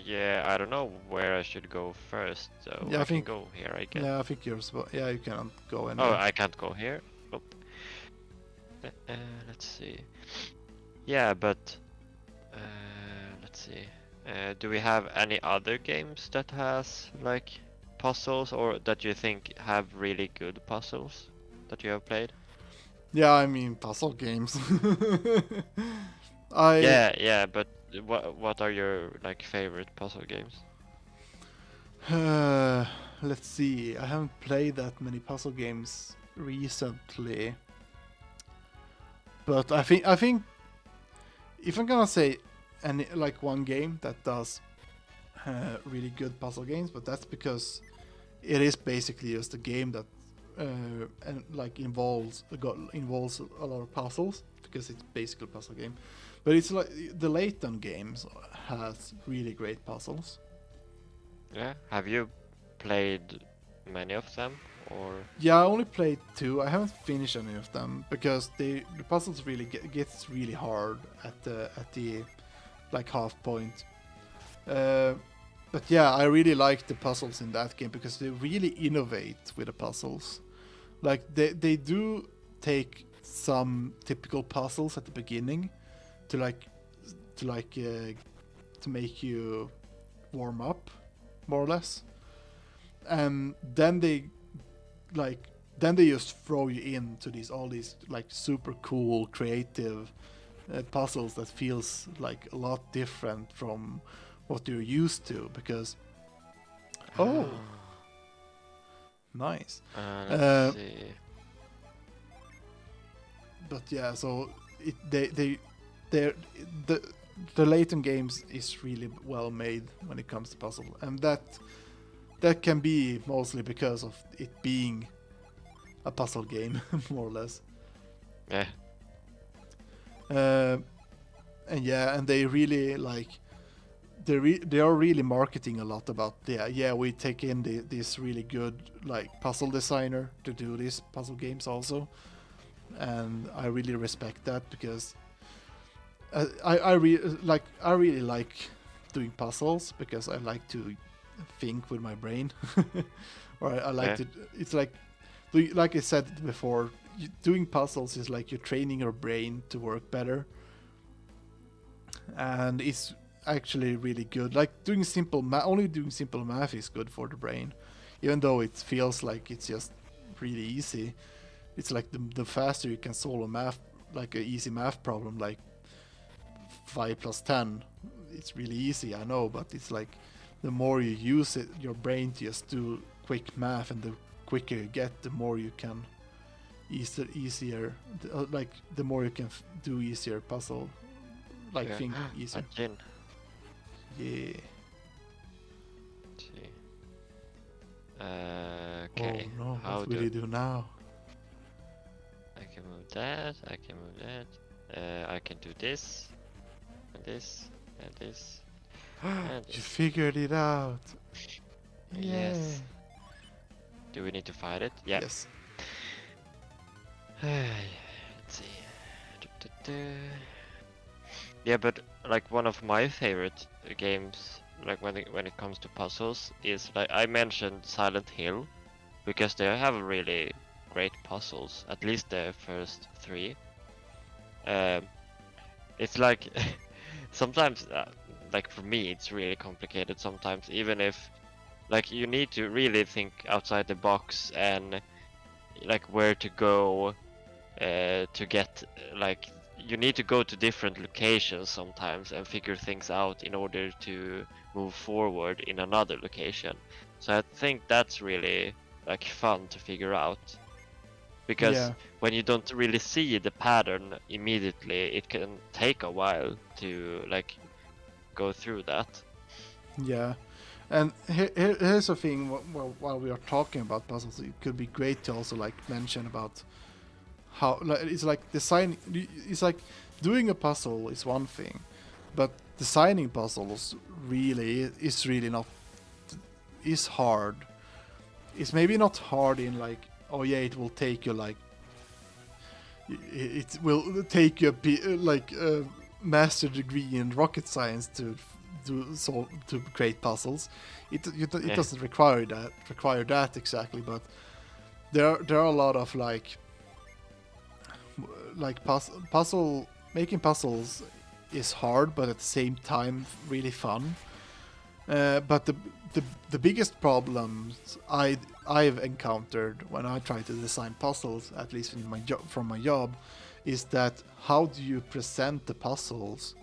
Yeah, I don't know where I should go first, so Yeah, I I can think- go here, I guess. Yeah, I think you're. Yeah, you can't go Oh, anywhere. I can't go here. Nope. Let's see. Yeah, but let's see. Do we have any other games that has like puzzles, or that you think have really good puzzles that you have played? Yeah, I mean puzzle games. Yeah, but what are your like favorite puzzle games? Let's see. I haven't played that many puzzle games recently, but I think if I'm gonna say any like one game that does really good puzzle games, but that's because it is basically just a game that and like involves a lot of puzzles because it's basically a puzzle game. But it's like the Layton games has really great puzzles. Yeah, have you played many of them, or? Yeah, I only played 2. I haven't finished any of them because the puzzles really gets really hard at the like half point. But yeah, I really like the puzzles in that game because they really innovate with the puzzles. Like they do take some typical puzzles at the beginning to make you warm up, more or less, and then they just throw you into all these like super cool creative puzzles that feels like a lot different from what you're used to because nice. Let's see. But yeah, so the Layton games is really well made when it comes to puzzle, and that can be mostly because of it being a puzzle game, more or less. Yeah. And yeah, and they really like they are really marketing a lot about we take in this really good like puzzle designer to do these puzzle games also, and I really respect that because I really like doing puzzles because I like to think with my brain, or I like to. It's like I said before, doing puzzles is like you're training your brain to work better, and it's actually really good. Like doing only doing simple math is good for the brain, even though it feels like it's just really easy. It's like the faster you can solve a math, like an easy math problem, like 5 plus 10, it's really easy, I know, but it's like the more you use it, your brain to just do quick math, and the quicker you get, the more you can easier, like the more you can do easier puzzle, like think easier. A Djinn. Yeah. Let's see. Okay. Oh no, How what will you do now? I can move that. I can move that. I can do this, and this, and this. And You figured it out. Yes. Yay. Do we need to fight it? Yeah. Yes. Let's see. Yeah, but like one of my favorite games, like when it comes to puzzles, is like I mentioned Silent Hill, because they have really great puzzles. At least the first three. It's like sometimes, like for me, it's really complicated sometimes. Even if, like, you need to really think outside the box and like where to go to get like you need to go to different locations sometimes and figure things out in order to move forward in another location. So I think that's really like fun to figure out, because Yeah. when you don't really see the pattern immediately, it can take a while to like go through that. Yeah. And here's the thing. While we are talking about puzzles, it could be great to also like mention about how it's like design. It's like doing a puzzle is one thing, but designing puzzles is really not is hard. It's maybe not hard in like, oh yeah, it will take you like it will take you like a master degree in rocket science to to create puzzles. It Yeah. doesn't require that exactly, but there are a lot of like puzzle making puzzles is hard, but at the same time really fun. But the biggest problems I've encountered when I try to design puzzles, at least in my from my job, is that how do you present the puzzles,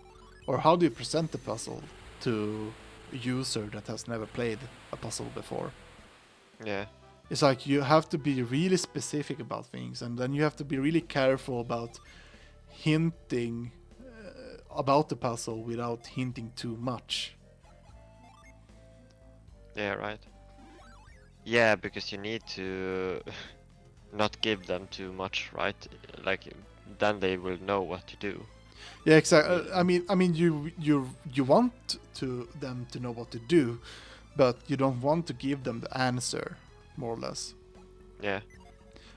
or how do you present the puzzle to a user that has never played a puzzle before? Yeah. It's like you have to be really specific about things, and then you have to be really careful about hinting about the puzzle without hinting too much. Yeah, right. Yeah, because you need to not give them too much, right? Like then they will know what to do. Yeah, exactly. I mean, you want them to know what to do, but you don't want to give them the answer, more or less. Yeah.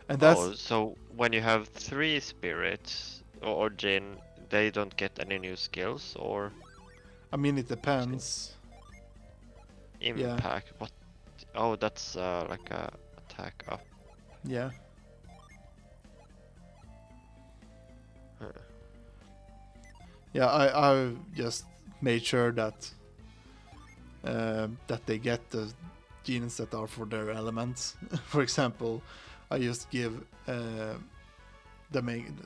And that's Oh, so when you have 3 spirits or Djinn, they don't get any new skills or I mean, it depends. impact? What? Oh, that's like a attack up. Yeah. Huh. Yeah, I just made sure that that they get the genes that are for their elements. For example, I just give the main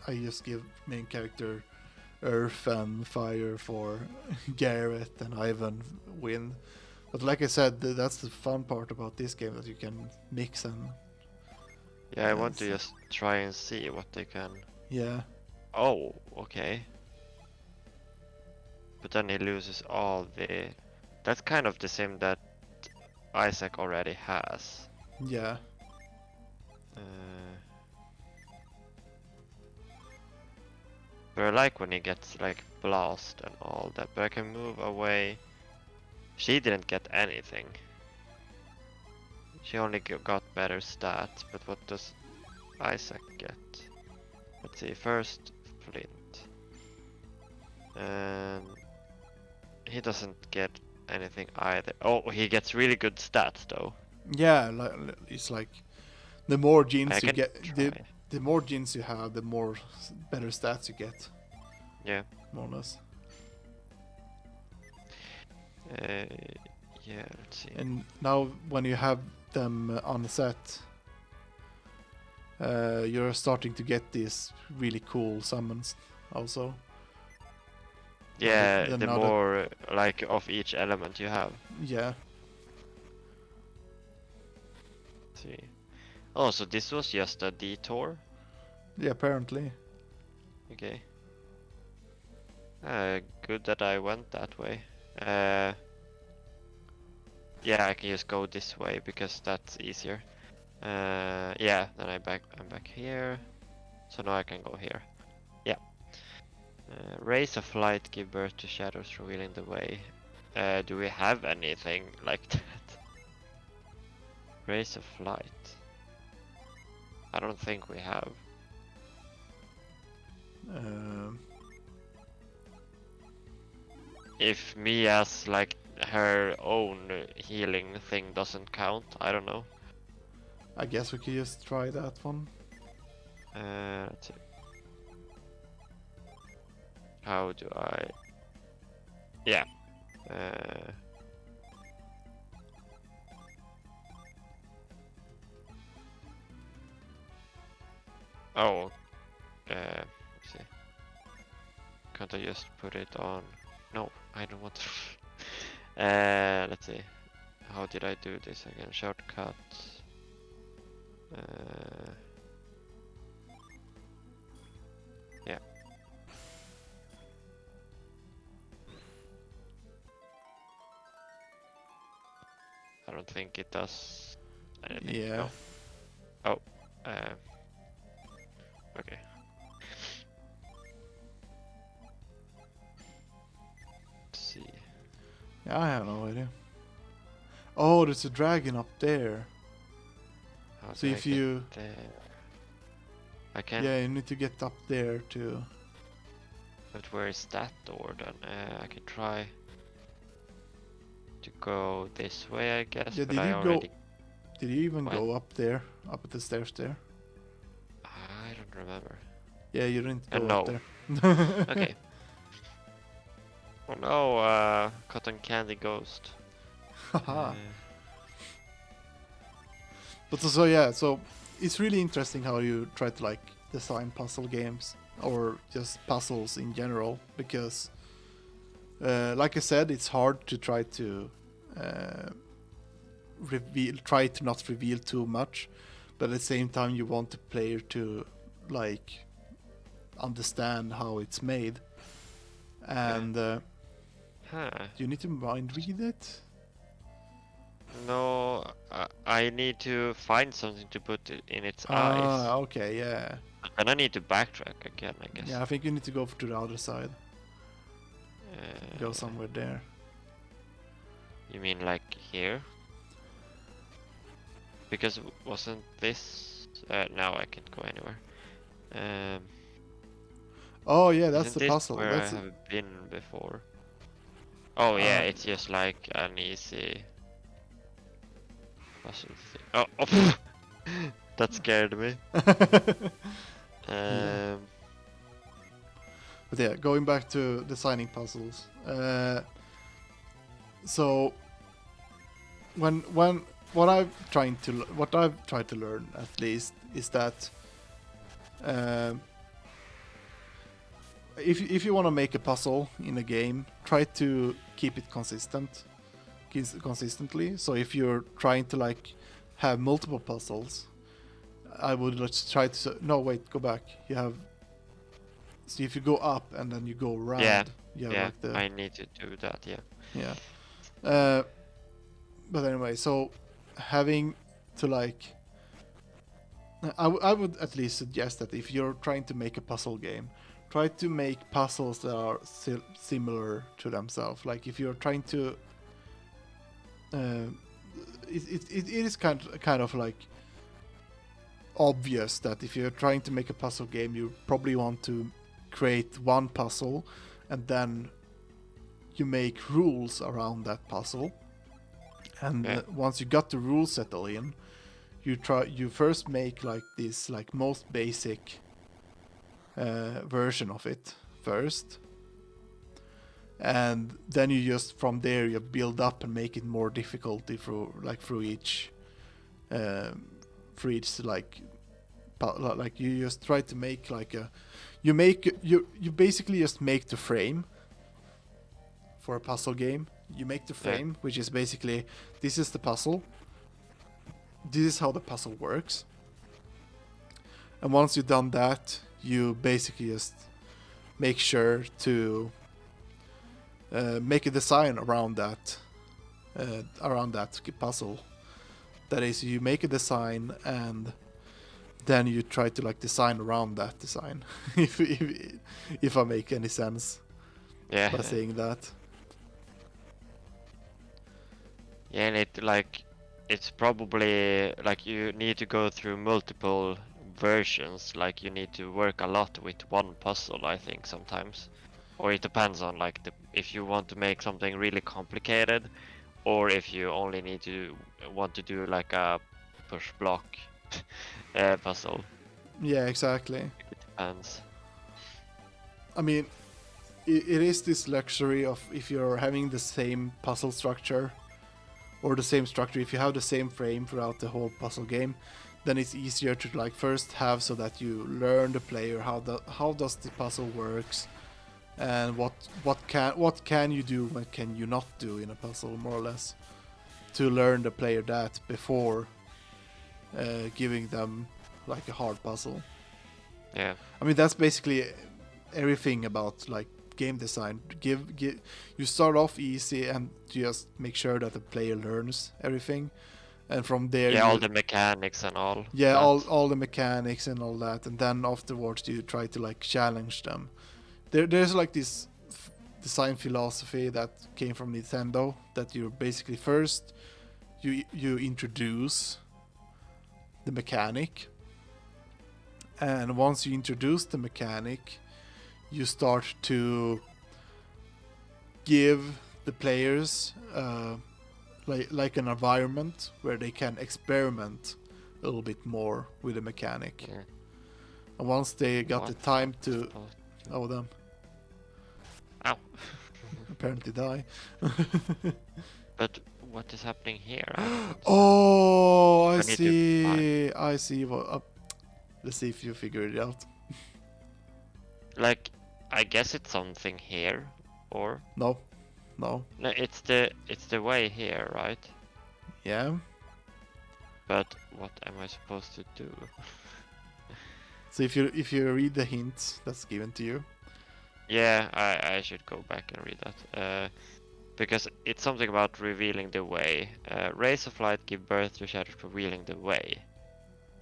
I just give main character Earth and Fire for Garrett, and Ivan Wind. But like I said, that's the fun part about this game, that you can mix and Yeah, I want Yes. to just try and see what they can. yeah. Oh, okay. But then he loses all the. That's kind of the same that Isaac already has. Yeah. But I like when he gets like blast and all that. But I can move away. She didn't get anything. She only got better stats. But what does Isaac get? Let's see. First, Flint. And he doesn't get anything either. Oh, he gets really good stats though. Yeah, it's like the more genes I you can get, try. the more genes you have, the more better stats you get, Yeah. more or less. Yeah, let's see. And now when you have them on set, you're starting to get these really cool summons also. Yeah, the the now that- more like of each element you have. Yeah. Let's see. Oh, so this was just a detour. Yeah, apparently. Okay. Good that I went that way. Yeah, I can just go this way because that's easier. Yeah, then I'm back here. So now I can go here. Yeah. Rays of light give birth to shadows, revealing the way. Do we have anything like that? Rays of light. I don't think we have. If Mia's like her own healing thing doesn't count, I don't know. I guess we could just try that one. Let's see. How do I? Yeah. Oh. Let's see. Can't I just put it on? No, I don't want to. Let's see. How did I do this again? Shortcut. Yeah. I don't think it does anything. Yeah. No. Oh. Okay. Let's see. Yeah, I have no idea. Oh, there's a dragon up there. How So do I if get you... there? I can. Yeah, you need to get up there too. But where is that door then? I can try to go this way, I guess. Yeah, but did I you already. go... Did you even What? go up there? Up at the stairs there? I don't remember. Yeah, you didn't go No. up there. Okay. Oh no, cotton candy ghost. Haha. But so yeah, so it's really interesting how you try to like design puzzle games or just puzzles in general because, like I said, it's hard to try to try to not reveal too much, but at the same time you want the player to like understand how it's made, and Huh. you need to mind read it. No, I need to find something to put it in its Ah, eyes. okay, yeah. And I need to backtrack again, I guess. Yeah, I think you need to go to the other side. Go Uh, somewhere there. You mean like here? Because wasn't this... now I can't go anywhere. Oh yeah, that's Isn't the this puzzle. where That's I have been before? Oh yeah, Ah. it's just like an easy puzzle thing. Oh, oh that scared me. Yeah. But yeah, going back to designing puzzles. So what I've tried to learn at least is that if you want to make a puzzle in a game, try to keep it consistently. So if you're trying to like have multiple puzzles, I would let's try to no wait go back. You have so if you go up and then you go around, Yeah, you have yeah, like the I need to do that, yeah. yeah. But anyway, so having to like, I would at least suggest that if you're trying to make a puzzle game, try to make puzzles that are similar to themselves. Like if you're trying to, it is kind of like obvious that if you're trying to make a puzzle game, you probably want to create one puzzle and then you make rules around that puzzle, and Yeah. once you got the rules settled in, you first make like this like most basic version of it first, and then you just from there you build up and make it more difficulty through each like like you just try to make like a you basically just make the frame for a puzzle game. You make the frame, which is basically this is the puzzle. This is how the puzzle works. And once you've done that, you basically just make sure to make a design around that puzzle. That is, you make a design and then you try to like design around that design. if I make any sense Yeah. by saying that. Yeah, and it's probably like you need to go through multiple versions. Like you need to work a lot with one puzzle, I think sometimes, or it depends on like if you want to make something really complicated, or if you only want to do like a push block puzzle. Yeah, exactly. It depends. I mean, it is this luxury of if you're having the same puzzle structure, or the same structure, if you have the same frame throughout the whole puzzle game, then it's easier to like first have so that you learn the player how does the puzzle works, and what can you do, what can you not do in a puzzle, more or less, to learn the player that before giving them like a hard puzzle. Yeah. I mean, that's basically everything about like game design. You start off easy and just make sure that the player learns everything, and from there Yeah, all the mechanics and all. yeah, that. all the mechanics and all that, and then afterwards you try to like challenge them. There's like this design philosophy that came from Nintendo, that you basically first you introduce the mechanic, and once you introduce the mechanic, you start to give the players like an environment where they can experiment a little bit more with the mechanic. Yeah. And once they got the What? time to, oh damn, Ow. apparently die. But what is happening here? I don't Oh, I I need to see. I see. Let's see if you figure it out. Like, I guess it's something here, or No. no, it's the way here, right? Yeah. But what am I supposed to do? So if you read the hint that's given to you. Yeah, I should go back and read that. Because it's something about revealing the way. Rays of light give birth to shadows, revealing the way.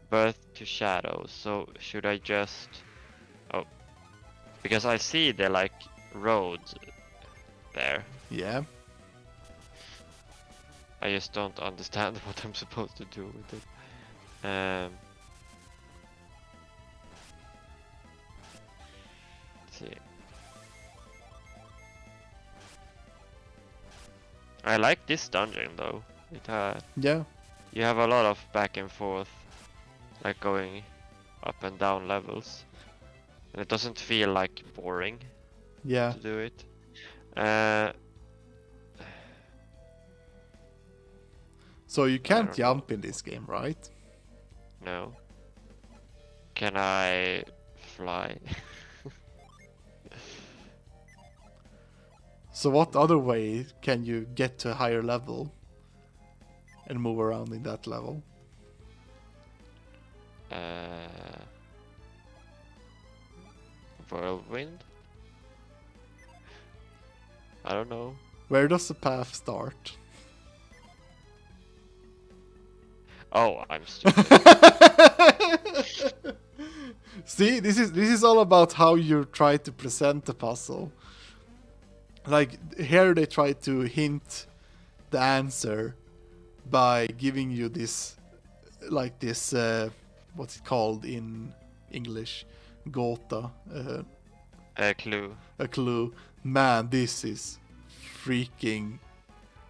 Birth to shadows. So should I just? Oh, because I see the like road there. Yeah. I just don't understand what I'm supposed to do with it. Let's see. I like this dungeon though. It Yeah. you have a lot of back and forth, like going up and down levels, and it doesn't feel like boring Yeah. to do it. So you can't don't jump know. in this game, right? No. Can I fly? So what other way can you get to a higher level and move around in that level? Whirlwind? I don't know. Where does the path start? Oh, I'm stupid. See, this is all about how you try to present the puzzle. Like here they try to hint the answer by giving you this, like this, what's it called in English? Gåta, Clue. a clue. Man, this is freaking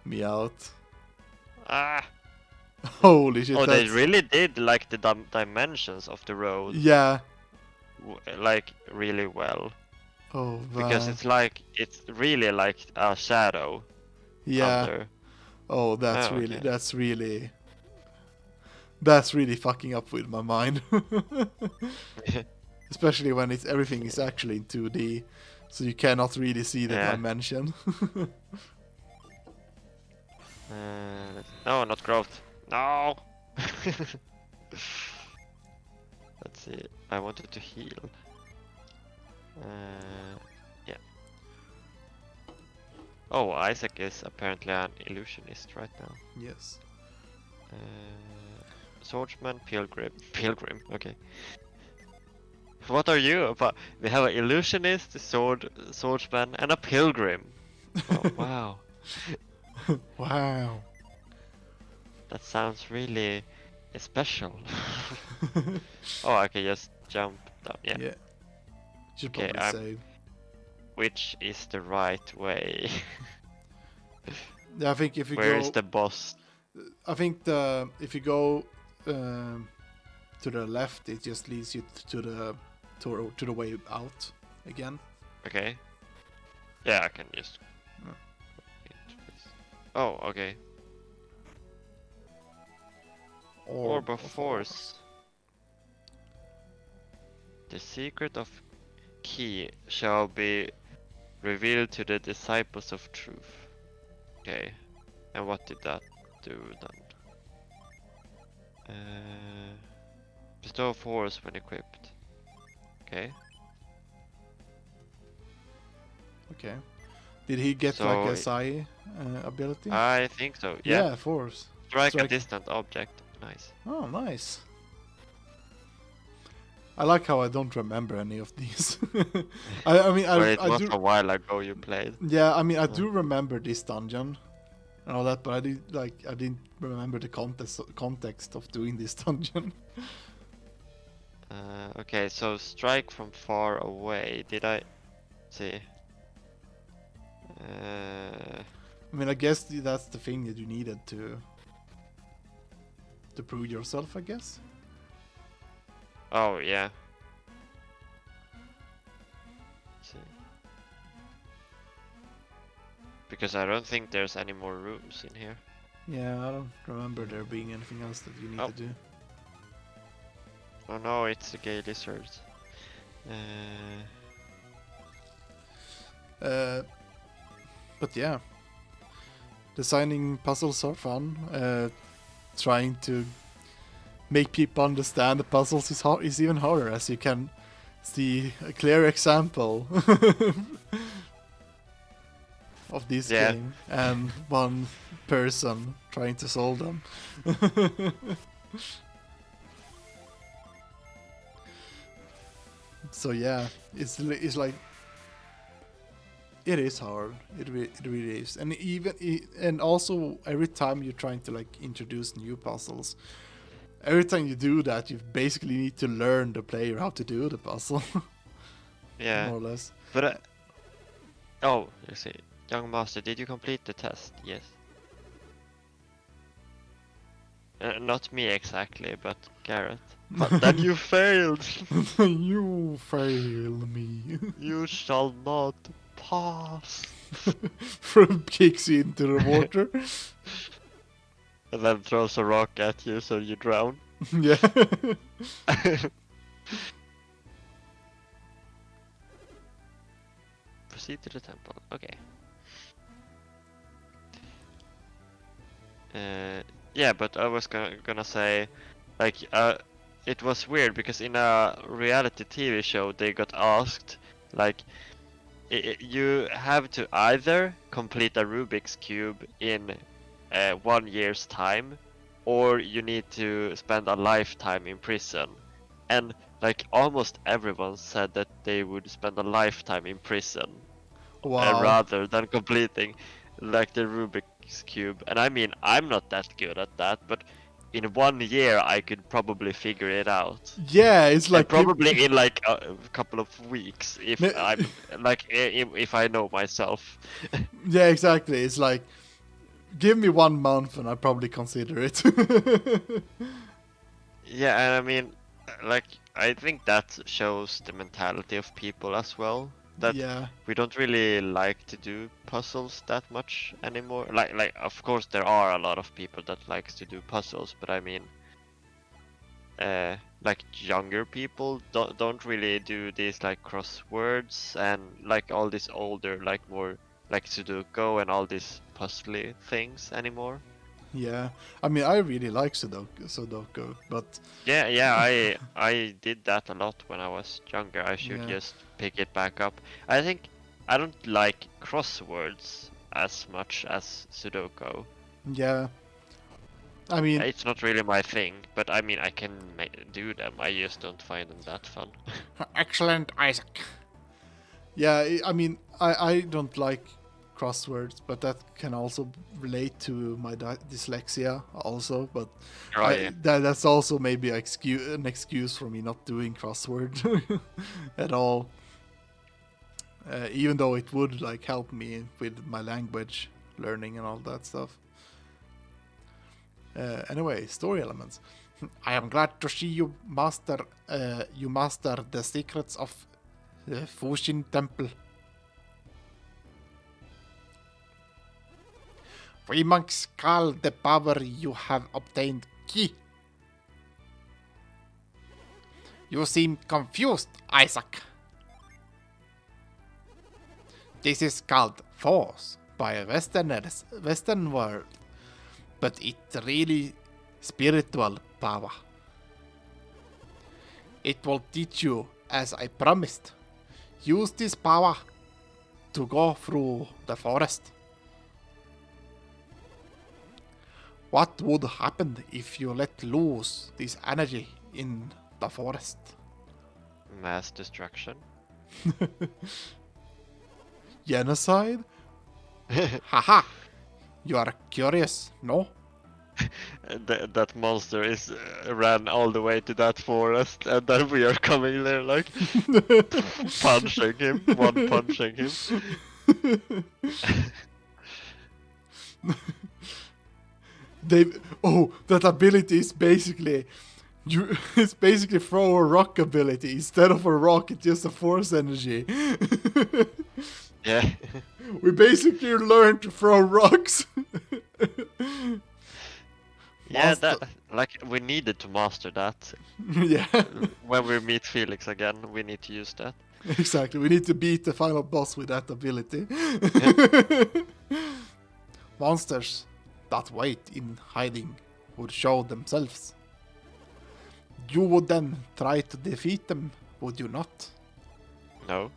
me out. Ah! Holy shit! Oh, they that's- really did like the dimensions of the road, Yeah. like really well. Oh, Because man. it's really like a shadow Yeah. under. Oh, Oh, okay. that's really fucking up with my mind. Especially when everything is actually in 2D, so you cannot really see the Yeah. dimension. No, not growth. No. Let's see. I wanted to heal. Yeah. Oh, Isaac is apparently an illusionist right now. Yes. Swordsman, pilgrim. Okay. What are you? We have an illusionist, swordsman, and a pilgrim. Oh, wow. Wow. That sounds really special. Oh, I can just jump down. Yeah. Yeah. Should Okay, probably I'm. save. Which is the right way? Yeah, I think if you Where go, is the boss? I think the if you go to the left, it just leads you to the way out again. Okay. Yeah, I can just. Yeah. Oh, okay. Orb of Force. Force. The secret of key shall be revealed to the disciples of truth. Okay. And what did that do then? Bestow force when equipped. Okay. Okay. Did he get So like a psi ability? I think so. Yeah. Force. Strike a strike. distant object. Nice. Oh, nice. I like how I don't remember any of these. I mean, Well, it I was do. a while ago you played. Yeah, I mean, I do remember this dungeon and all that, but I didn't remember the context of doing this dungeon. Okay, so strike from far away. Did I see? I mean, I guess that's the thing that you needed to prove yourself, I guess. Oh yeah. See. Because I don't think there's any more rooms in here. Yeah, I don't remember there being anything else that you need Oh. to do. Oh no, it's the gay lizards. But yeah, designing puzzles are fun. Trying to make people understand the puzzles is even harder, as you can see a clear example of this Yeah. game and one person trying to solve them. So yeah, it's like it is hard. It really is, and and also every time you're trying to like introduce new puzzles, every time you do that, you basically need to learn the player how to do the puzzle, Yeah. more or less. But oh, let's see. Young master, did you complete the test? Yes. Not me exactly, but Garrett. But then you failed. You fail me. You shall not pass. From kicks you into the water. And then throws a rock at you so you drown. Yeah. Proceed to the temple. Okay. Yeah, but I was gonna say, like, it was weird because in a reality TV show they got asked, like, you have to either complete a Rubik's Cube in 1 year's time, or you need to spend a lifetime in prison. And like almost everyone said that they would spend a lifetime in prison Wow. rather than completing like the Rubik's Cube. And I mean, I'm not that good at that, but in 1 year I could probably figure it out. Yeah, it's And like probably in like a couple of weeks if Ma- I'm like if I know myself. Yeah, exactly. It's like, give me 1 month and I probably consider it. Yeah, and I mean, like, I think that shows the mentality of people as well. That Yeah. we don't really like to do puzzles that much anymore. Like, of course, there are a lot of people that likes to do puzzles, but I mean, like younger people don't really do these like crosswords and like all these older, like more like Sudoku and all these puzzly things anymore. Yeah. I mean, I really like Sudoku, but Yeah, I did that a lot when I was younger. I should Yeah. just pick it back up. I think I don't like crosswords as much as Sudoku. yeah. I mean, It's not really my thing, but I mean I can do them. I just don't find them that fun. Excellent, Isaac. yeah, I mean, I don't like crosswords, but that can also relate to my dyslexia also. But Oh, yeah. that's also maybe an excuse for me not doing crossword at all. Even though it would like help me with my language learning and all that stuff. Anyway, story elements. I am glad to see you master the secrets of the Fushin Temple. We monks call the power you have obtained Ki. You seem confused, Isaac. This is called force by Western world, but it's really spiritual power. It will teach you as I promised. Use this power to go through the forest. What would happen if you let loose this energy in the forest? Mass destruction. Genocide? Haha! You are curious, no? That monster is ran all the way to that forest, and then we are coming there like punching him, one punching him. That ability is basically it's basically throw a rock ability. Instead of a rock, it's just a force energy. Yeah. We basically learned to throw rocks. Yeah, that like we needed to master that. Yeah. When we meet Felix again, we need to use that. Exactly. We need to beat the final boss with that ability. Monsters that wait in hiding would show themselves. You would then try to defeat them, would you not? No.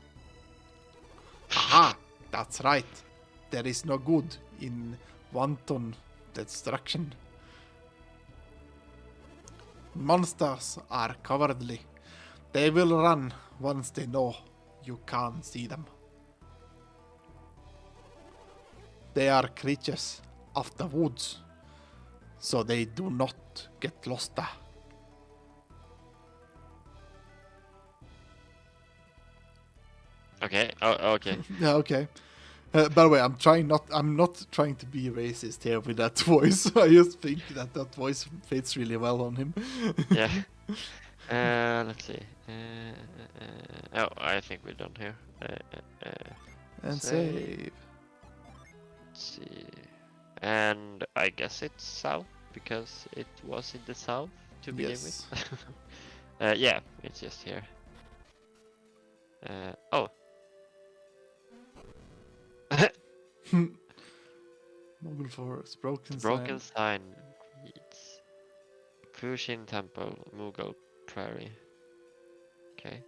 Aha! That's right. There is no good in wanton destruction. Monsters are cowardly. They will run once they know you can't see them. They are creatures of the woods, so they do not get lost. Okay. Oh, okay. Yeah, okay. By the way, I'm not trying to be racist here with that voice. I just think that voice fits really well on him. Yeah. Let's see. Oh, I think we're done here. And save. save. Let's see. And I guess it's south because it was in the south to begin Yes. with. Yeah, it's just here. Oh. Mobile forest, broken Broken sign. sign reads Fushin Temple, Mughal Prairie. Okay.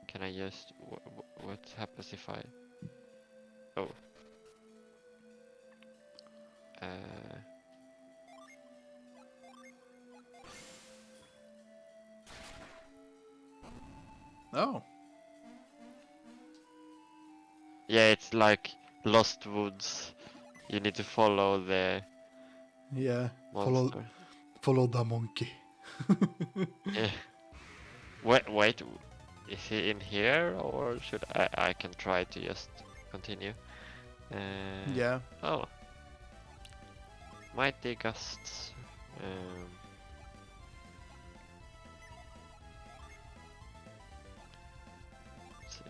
Can I just... what happens if I... Oh. Oh. Yeah, it's like Lost Woods. You need to follow the Yeah. monster. Follow the monkey. Yeah. Wait, is he in here or should I can try to just continue? Yeah. Oh. Mighty gusts. Let's see.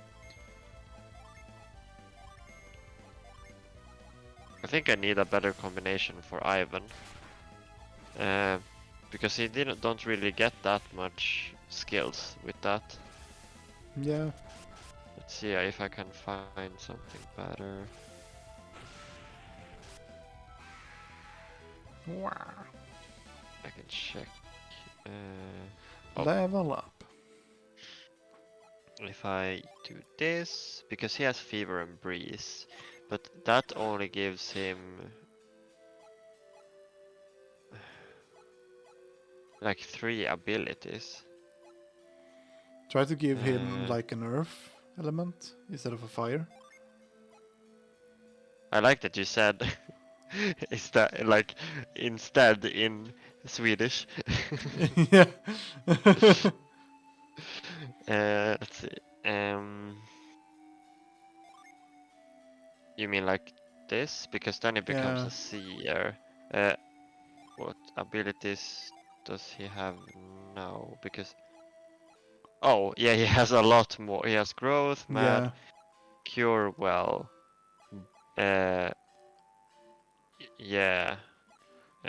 I think I need a better combination for Ivan. Because he don't really get that much skills with that. Yeah. Let's see if I can find something better. Wow. I can check. Oh. Level up. If I do this, because he has fever and breeze, but that only gives him like 3 abilities. Try to give him like an earth element instead of a fire. I like that you said is that like instead in Swedish. Yeah. Let's see. You mean like this? Because then it becomes Yeah. a seer. Uh, what abilities does he have now? Because oh yeah, he has a lot more. He has growth, Yeah. mad, cure well. Uh, yeah.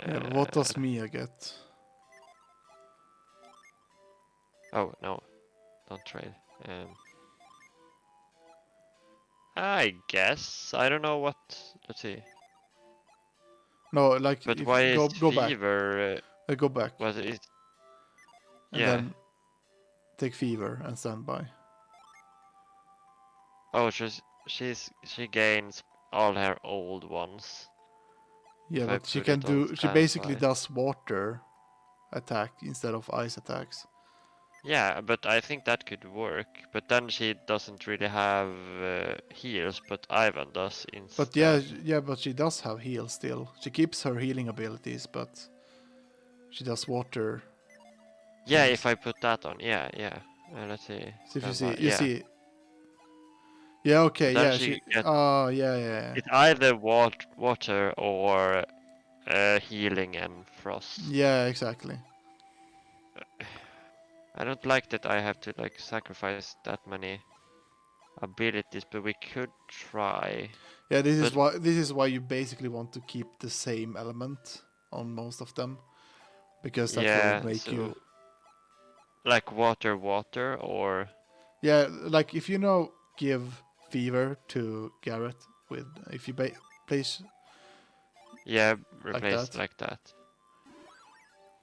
Yeah. But what does Uh, Mia get? oh no, don't trade. I guess I don't know what. Let's see. No, like But if why is go back. fever? Go back, Was it? and Yeah. then take fever and standby. Oh, she gains all her old ones. Yeah, If I but she put can it on do. She basically standby. does water attack instead of ice attacks. Yeah, but I think that could work. But then she doesn't really have heals, but Ivan does But yeah, instead. yeah, but she does have heal still. She keeps her healing abilities, but she does water. Yeah, Things. if I put that on, yeah, yeah. Let's see, So if you standby, see, yeah. yeah, okay, Then yeah, she she. gets Oh, yeah, yeah, it's either water or healing and frost. yeah, exactly. I don't like that I have to like sacrifice that many abilities, but we could try. Yeah, But this is why you basically want to keep the same element on most of them, because that will yeah, make you. so like water or Yeah, like if you give fever to Garrett with if you place yeah, like replace that, like that.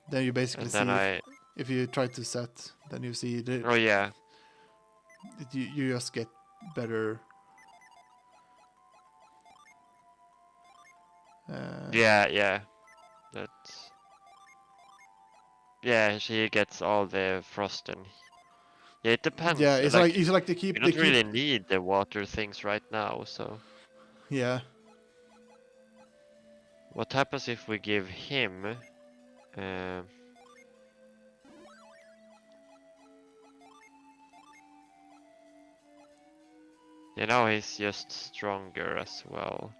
then you basically And then see if you try to set, then you see oh yeah, you just get better. yeah, that's yeah, she gets all the frost and yeah, it Yeah, depends. it's like We they don't keep. really need the water things right now, so Yeah, what happens if we give him um you know he's just stronger as well.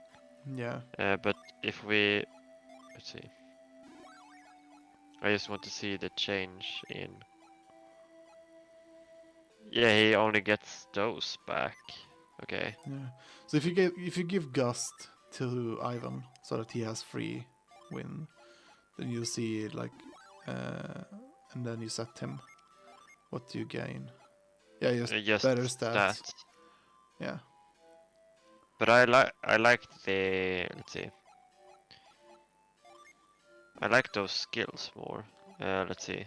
yeah, But if we let's see. I just want to see the change in yeah, he only gets those back. Okay. yeah. So if you give Gust to Ivan so that he has free win, then you see like, and then you set him. What do you gain? Yeah, Just better stats. that. Yeah. But I like the let's see. I like those skills more. Let's see.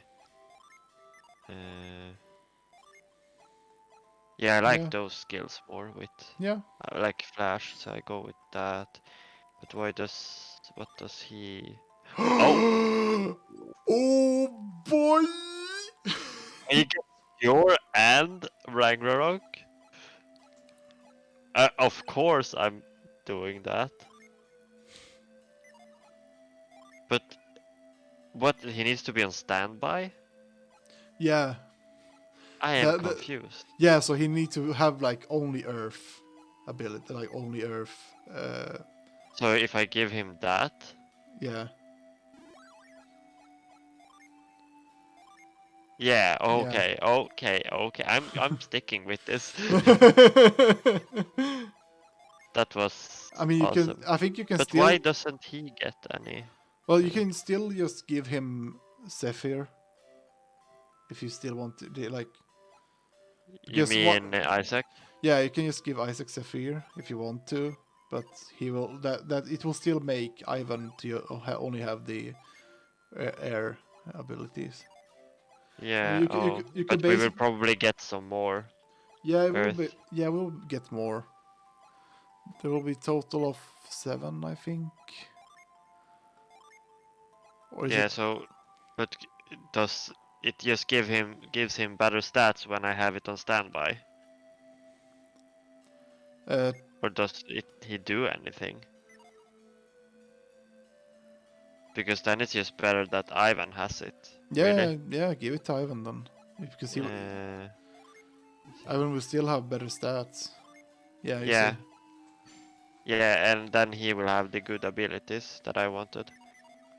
Yeah, I like Yeah. those skills more with Yeah. I like Flash, so I go with that. But what does he Oh, Oh boy! he gets Cure and Ragnarok? Of course I'm doing that. But what he needs to be on standby? Yeah. I am confused. Yeah, so he needs to have like only Earth ability, like only Earth. So if I give him that, Yeah. yeah, Yeah. okay. I'm sticking with this. That was I mean, you can. awesome. I think you can But still. why doesn't he get any? Well, you can still just give him Zephyr if you still want to. Like, You because what? mean Isaac? Yeah, you can just give Isaac Zephyr if you want to, but he will that it will still make Ivan to only have the air abilities. I mean, Yeah, oh. you could But we will basically. probably get some more Yeah, it will be. Earth. Yeah, we'll get more. There will be total of 7, I think. Or is Yeah, it? so but does it just gives him better stats when I have it on standby? Or does he do anything? Because then it's just better that Ivan has it. Yeah, Really? yeah, give it to Ivan then. Because Ivan will still have better stats. Yeah, you Yeah. see. Yeah, and then he will have the good abilities that I wanted.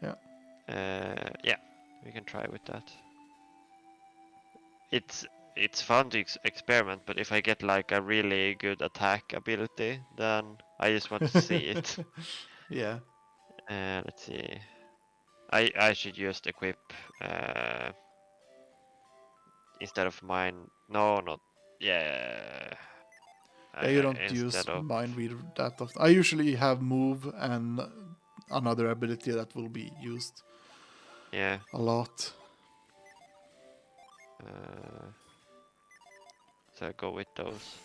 Yeah. Yeah, we can try with that. It's fun to experiment, but if I get like a really good attack ability, then I just want to see it. Yeah. Let's see. I should just equip instead of mine. No, not yeah. Yeah, you don't use Instead of mind reader that often. I usually have move and another ability that will be used yeah. a lot. So I go with those.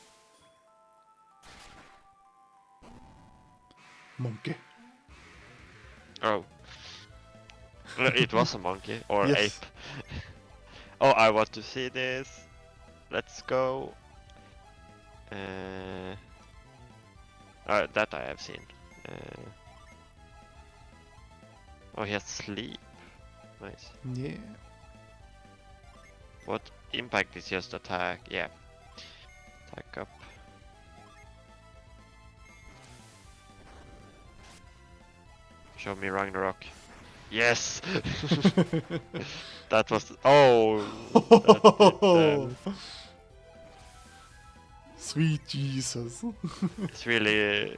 Monkey. Oh, it was a monkey or Yes. ape. Oh, I want to see this. Let's go. That I have seen. Oh, he has sleep. Nice. Yeah. What impact is just attack? Yeah. Attack up. Show me Ragnarok. Yes! That was. Oh! That did, Sweet Jesus. it's really.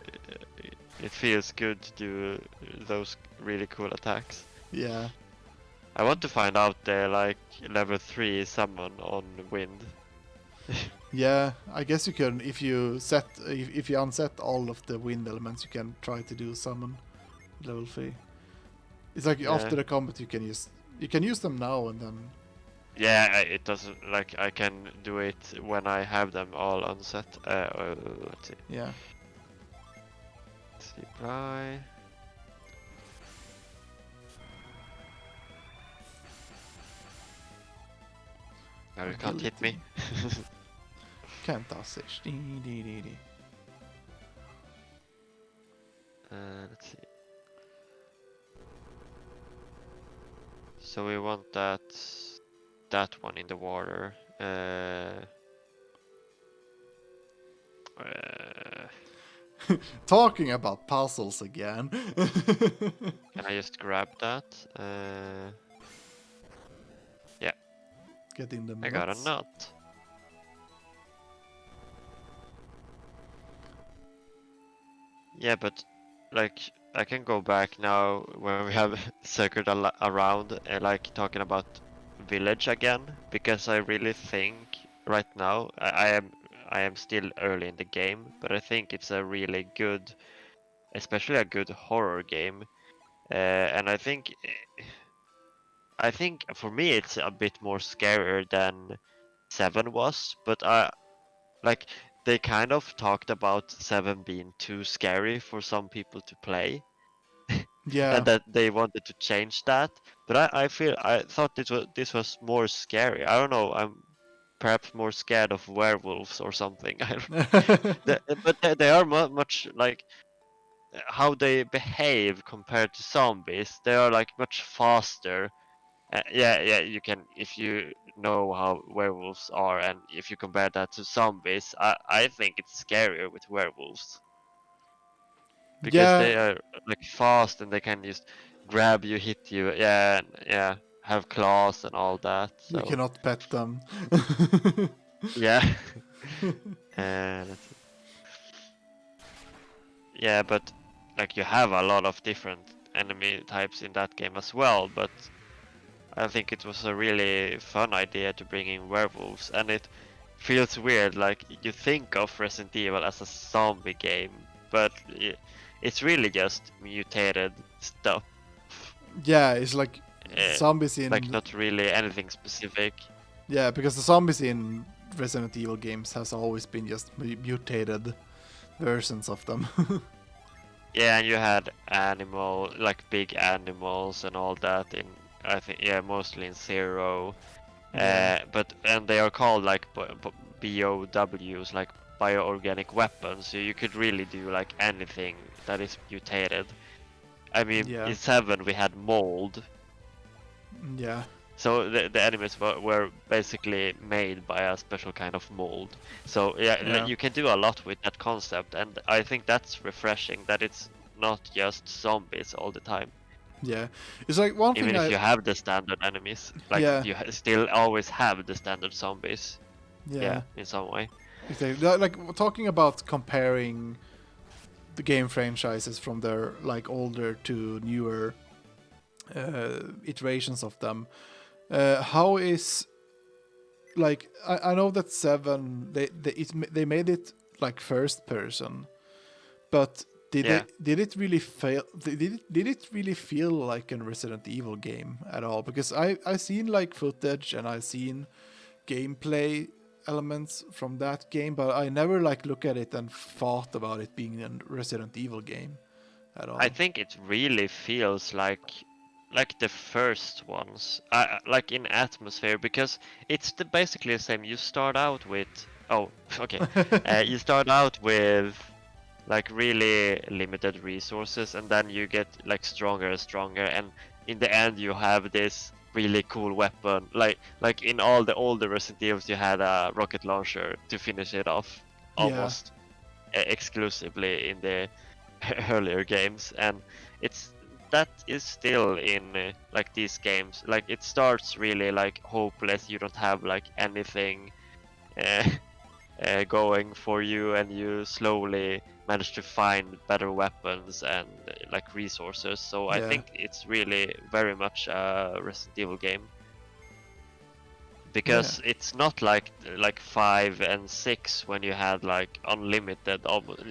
It feels good to do those really cool attacks. Yeah. I want to find out the like level 3 summon on wind. Yeah, I guess you can if you set if you unset all of the wind elements, you can try to do summon level 3. It's like Yeah. after the combat you can use them now and then. Yeah, it doesn't like I can do it when I have them all unset. Let's see. Yeah. Let's see, apply. No, you can't hit me. Can't assist. Let's see. So we want that one in the water. Talking about puzzles again. Can I just grab that? Getting the I got a nuts. nut. Yeah, but like I can go back now when we have circled around, like talking about village again, because I really think right now I am still early in the game, but I think it's a really good, especially a good horror game, and I think for me it's a bit more scarier than 7 was, but like they kind of talked about 7 being too scary for some people to play, Yeah. and that they wanted to change that. But I thought this was more scary. I don't know. I'm perhaps more scared of werewolves or something. I don't, but they are much like how they behave compared to zombies. They are like much faster. Yeah, you can if you know how werewolves are, and if you compare that to zombies, I think it's scarier with werewolves because Yeah. they are like fast and they can just grab you, hit you, yeah, have claws and all that. So You cannot pet them. yeah, let's see. Yeah, but like you have a lot of different enemy types in that game as well, but I think it was a really fun idea to bring in werewolves, and it feels weird. Like you think of Resident Evil as a zombie game, but it's really just mutated stuff. Yeah, it's like zombies in Like not really anything specific. Yeah, because the zombies in Resident Evil games has always been just mutated versions of them. Yeah, and you had like big animals and all that in, I think, yeah, mostly in Zero. Yeah. And they are called like BOWs, like bioorganic weapons, so you could really do like anything that is mutated. I mean, Yeah. in 7 we had mold, Yeah. so the enemies were basically made by a special kind of mold. So yeah, Yeah. you can do a lot with that concept, and I think that's refreshing that it's not just zombies all the time. Yeah. It's like one Even thing if you have the standard enemies, like Yeah. you still always have the standard zombies. Yeah. Yeah, in some way. Exactly. Like talking about comparing the game franchises from their like older to newer iterations of them. How is like I know that 7 they made it like first person, but did it really fail? Did it really feel like a Resident Evil game at all? Because I seen like footage and I seen gameplay elements from that game, but I never like look at it and thought about it being a Resident Evil game at all. I think it really feels like the first ones, like in atmosphere, because it's basically the same. You start out with you start out with like really limited resources, and then you get like stronger and stronger, and in the end you have this really cool weapon. Like in all the older Resident Evils, you had a rocket launcher to finish it off, almost exclusively in the earlier games, and that is still in like these games. Like it starts really like hopeless. You don't have like anything going for you, and you slowly manage to find better weapons and like resources. So I think it's really very much a Resident Evil game, because it's not like 5 and 6 when you had like unlimited.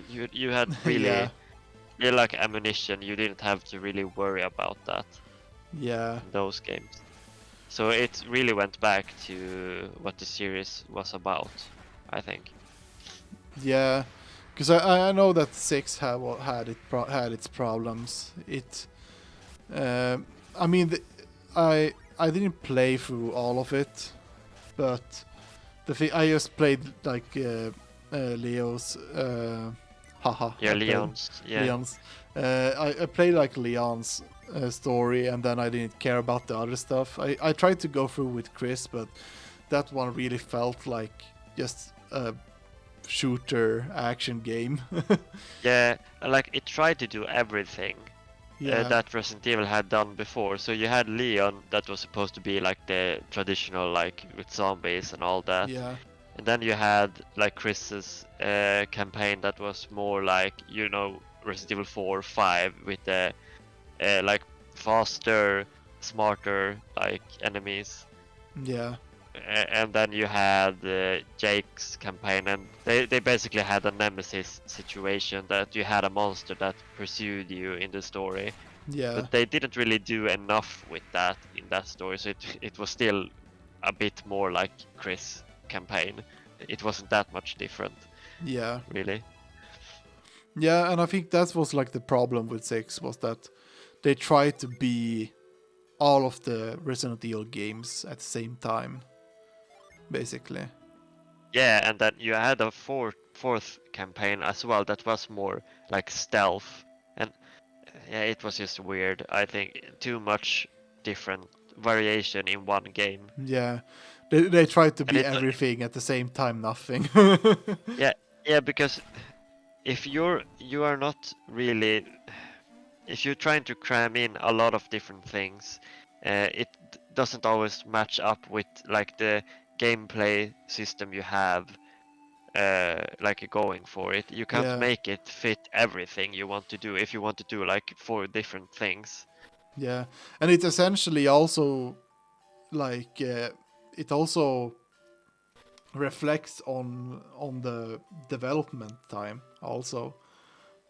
You had really like ammunition. You didn't have to really worry about that. Yeah. In those games. So it really went back to what the series was about, I think. Yeah, because I know that 6 had its problems. I mean, I didn't play through all of it, but I just played like Leo's. Leon's. Yeah. Leon's. I played like Leon's story, and then I didn't care about the other stuff. I tried to go through with Chris, but that one really felt like just a shooter action game. Yeah, like it tried to do everything that Resident Evil had done before. So you had Leon, that was supposed to be like the traditional, like with zombies and all that. Yeah. And then you had like Chris's campaign that was more like, Resident Evil 4, 5 with the like faster, smarter like enemies. Yeah. And then you had Jake's campaign, and they basically had a nemesis situation, that you had a monster that pursued you in the story. Yeah. But they didn't really do enough with that in that story, so it was still a bit more like Chris' campaign. It wasn't that much different. Yeah. Really. Yeah, and I think that was like the problem with 6, was that they tried to be all of the Resident Evil games at the same time, basically. Yeah, and then you had a fourth campaign as well that was more like stealth, and it was just weird. I think too much different variation in one game. Yeah, they tried to be everything at the same time, nothing. Yeah, because if you are not really, if you're trying to cram in a lot of different things, it doesn't always match up with like the gameplay system you have, like going for it. You can't make it fit everything you want to do if you want to do like 4 different things. Yeah, and it essentially also like it also reflects on the development time also,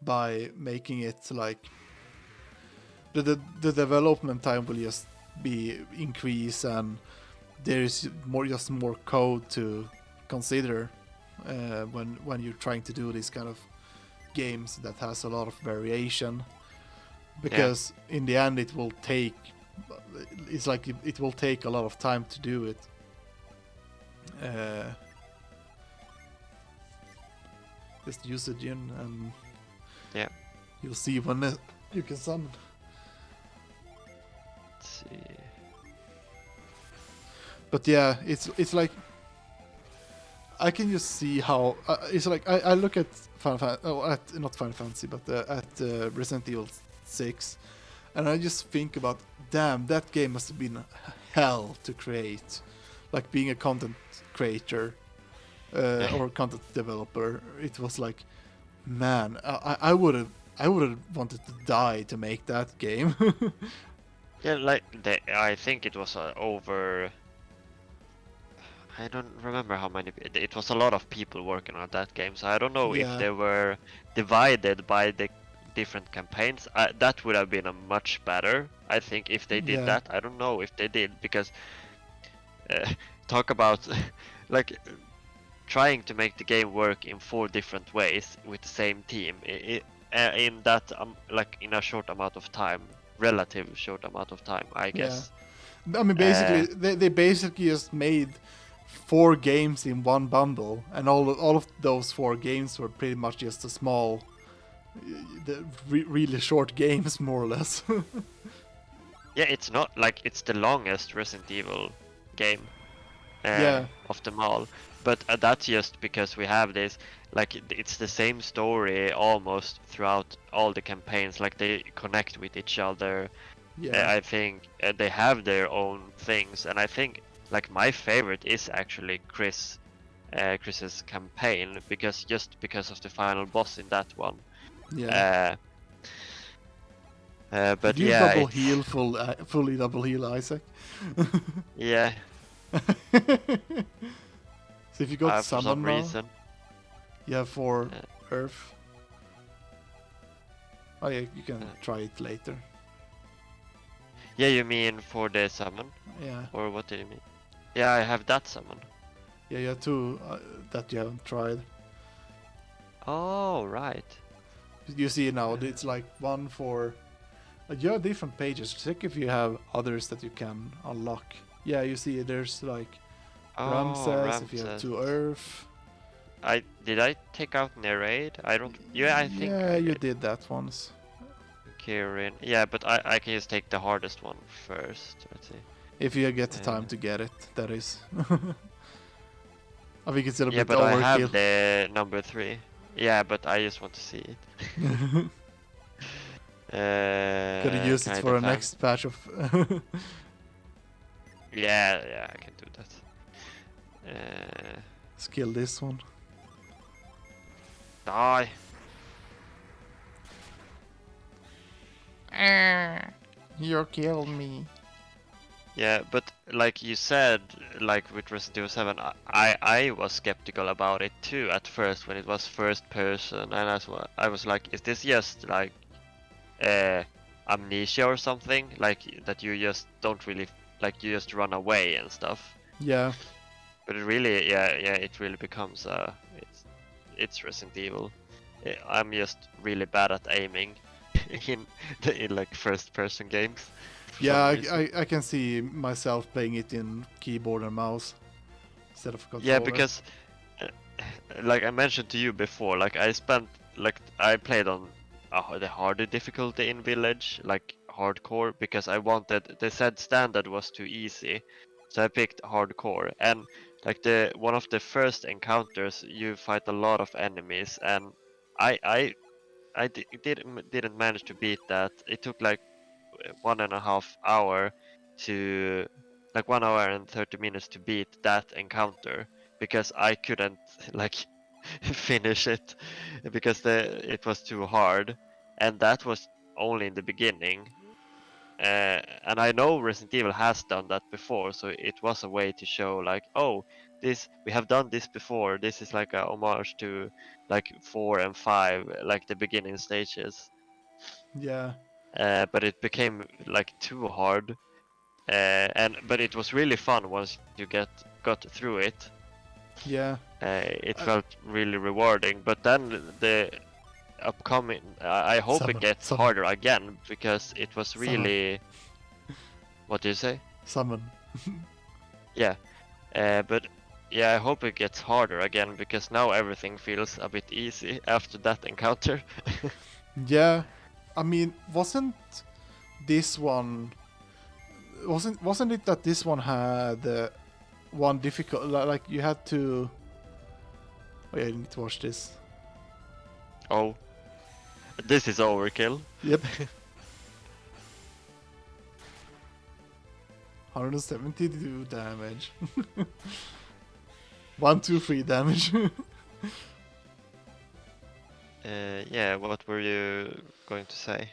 by making it like the development time will just be increase, and there is more code to consider when you're trying to do these kind of games that has a lot of variation, because in the end it will take a lot of time to do it. Just use the Djinn and Yeah. you'll see when you can summon. Let's see. But yeah, it's like I can just see how it's like I look at not Final Fantasy, but at Resident Evil 6, and I just think about, damn, that game must have been hell to create, like being a content creator or content developer. It was like, man, I would have wanted to die to make that game. Yeah, like I think it was over. I don't remember how many. It was a lot of people working on that game, so I don't know if Yeah. they were divided by the different campaigns. That would have been a much better, I think, if they did Yeah. that. I don't know if they did, because talk about like trying to make the game work in 4 different ways with the same team in that like in a short amount of time, relative short amount of time, I guess. I mean, basically, they basically just made 4 games in one bundle, and all of those 4 games were pretty much just a small, really short games, more or less. Yeah, it's not like it's the longest Resident Evil game Yeah. of them all, but that's just because we have this, like it's the same story almost throughout all the campaigns, like they connect with each other. Yeah. I think they have their own things, and I think like my favorite is actually Chris's campaign, because of the final boss in that one. Yeah. But Did you yeah, double heal fully double heal Isaac? yeah, So if you go to for summon some now, reason. you have 4 Yeah. Earth. Oh yeah, you can try it later. Yeah, you mean for the summon, Yeah. or what do you mean? Yeah, I have that summon. Yeah, you have 2 that you haven't tried. Oh, right. You see now, it's like 1 for... you have different pages. Check if you have others that you can unlock. Yeah, you see there's like Ramses, if you have 2 Earth. Did I take out Nerade? I don't. Yeah, I think. Yeah, I you did. did that once. Kirin. Yeah, but I can just take the hardest one first. Let's see. If you get the time to get it, that is. I think it's a little Yeah, bit but I overkill. have the number 3. Yeah, but I just want to see it. Could you use can it I for a defend? next patch of... Yeah, I can do that. Skill this one. Die. You killed me. Yeah, but like you said, like with Resident Evil 7, I was skeptical about it too at first when it was first person, and I was like, is this just like amnesia or something? Like that you just don't really, like you just run away and stuff. Yeah. But it really, yeah, it really becomes it's Resident Evil. I'm just really bad at aiming in like first person games. for Yeah, some reason. I can see myself playing it in keyboard and mouse instead of controller. Yeah, because like I mentioned to you before, like I played on the harder difficulty in Village, like hardcore, because I wanted. They said standard was too easy, so I picked hardcore. And like one of the first encounters, you fight a lot of enemies, and didn't manage to beat that. It took like 1.5 hour to like 1 hour and 30 minutes to beat that encounter, because I couldn't like finish it because it was too hard, and that was only in the beginning. And I know Resident Evil has done that before, so it was a way to show like, oh, we have done this before. This is like a homage to like 4 and 5, like the beginning stages. Yeah. But it became like too hard, but it was really fun once you got through it. Yeah. It felt really rewarding. But then the upcoming, I hope Summon, it gets summon. harder again, because it was really. What do you say? Summon. Yeah, but yeah, I hope it gets harder again because now everything feels a bit easy after that encounter. Yeah, I mean, this one wasn't it that this one had one difficult like you had to? Oh yeah, you need to watch this. Oh, this is overkill. Yep. 172 damage. 1, 2, 3 damage. Yeah, what were you going to say?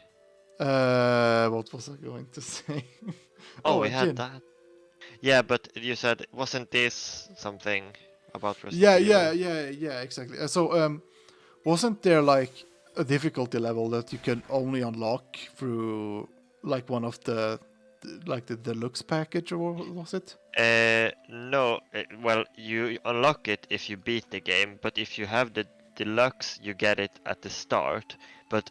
What was I going to say? Oh, Oh, we a had Djinn. that. Yeah, but you said, wasn't this something about Yeah, Resident yeah, exactly. Wasn't there like a difficulty level that you can only unlock through like one of the deluxe package, or what was it? No, well, you unlock it if you beat the game, but if you have the deluxe, you get it at the start. But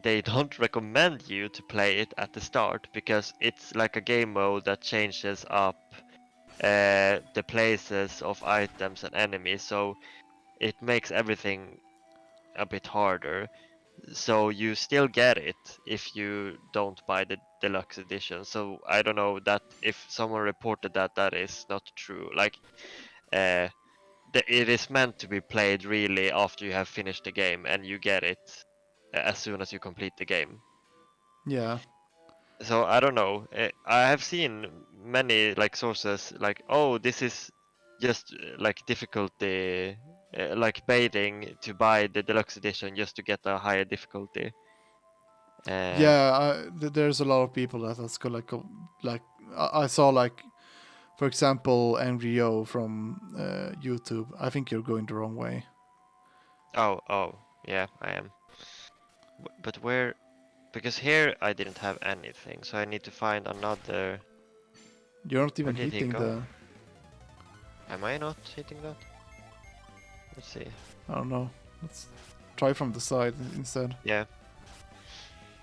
they don't recommend you to play it at the start because it's like a game mode that changes up the places of items and enemies, so it makes everything a bit harder. So you still get it if you don't buy the deluxe edition. So I don't know that if someone reported that that is not true. Like it is meant to be played really after you have finished the game, and you get it as soon as you complete the game. Yeah, So I don't know. I have seen many like sources like, oh, this is just like difficulty, like baiting to buy the deluxe edition just to get a higher difficulty. yeah. There's a lot of people that's got like I saw like, for example, Angry Yo from YouTube. I think you're going the wrong way. Oh, yeah, I am. But where? Because here I didn't have anything, so I need to find another. You're not Where even did he hitting go? the. Am I not hitting that? Let's see. I don't know. Let's try from the side instead. Yeah,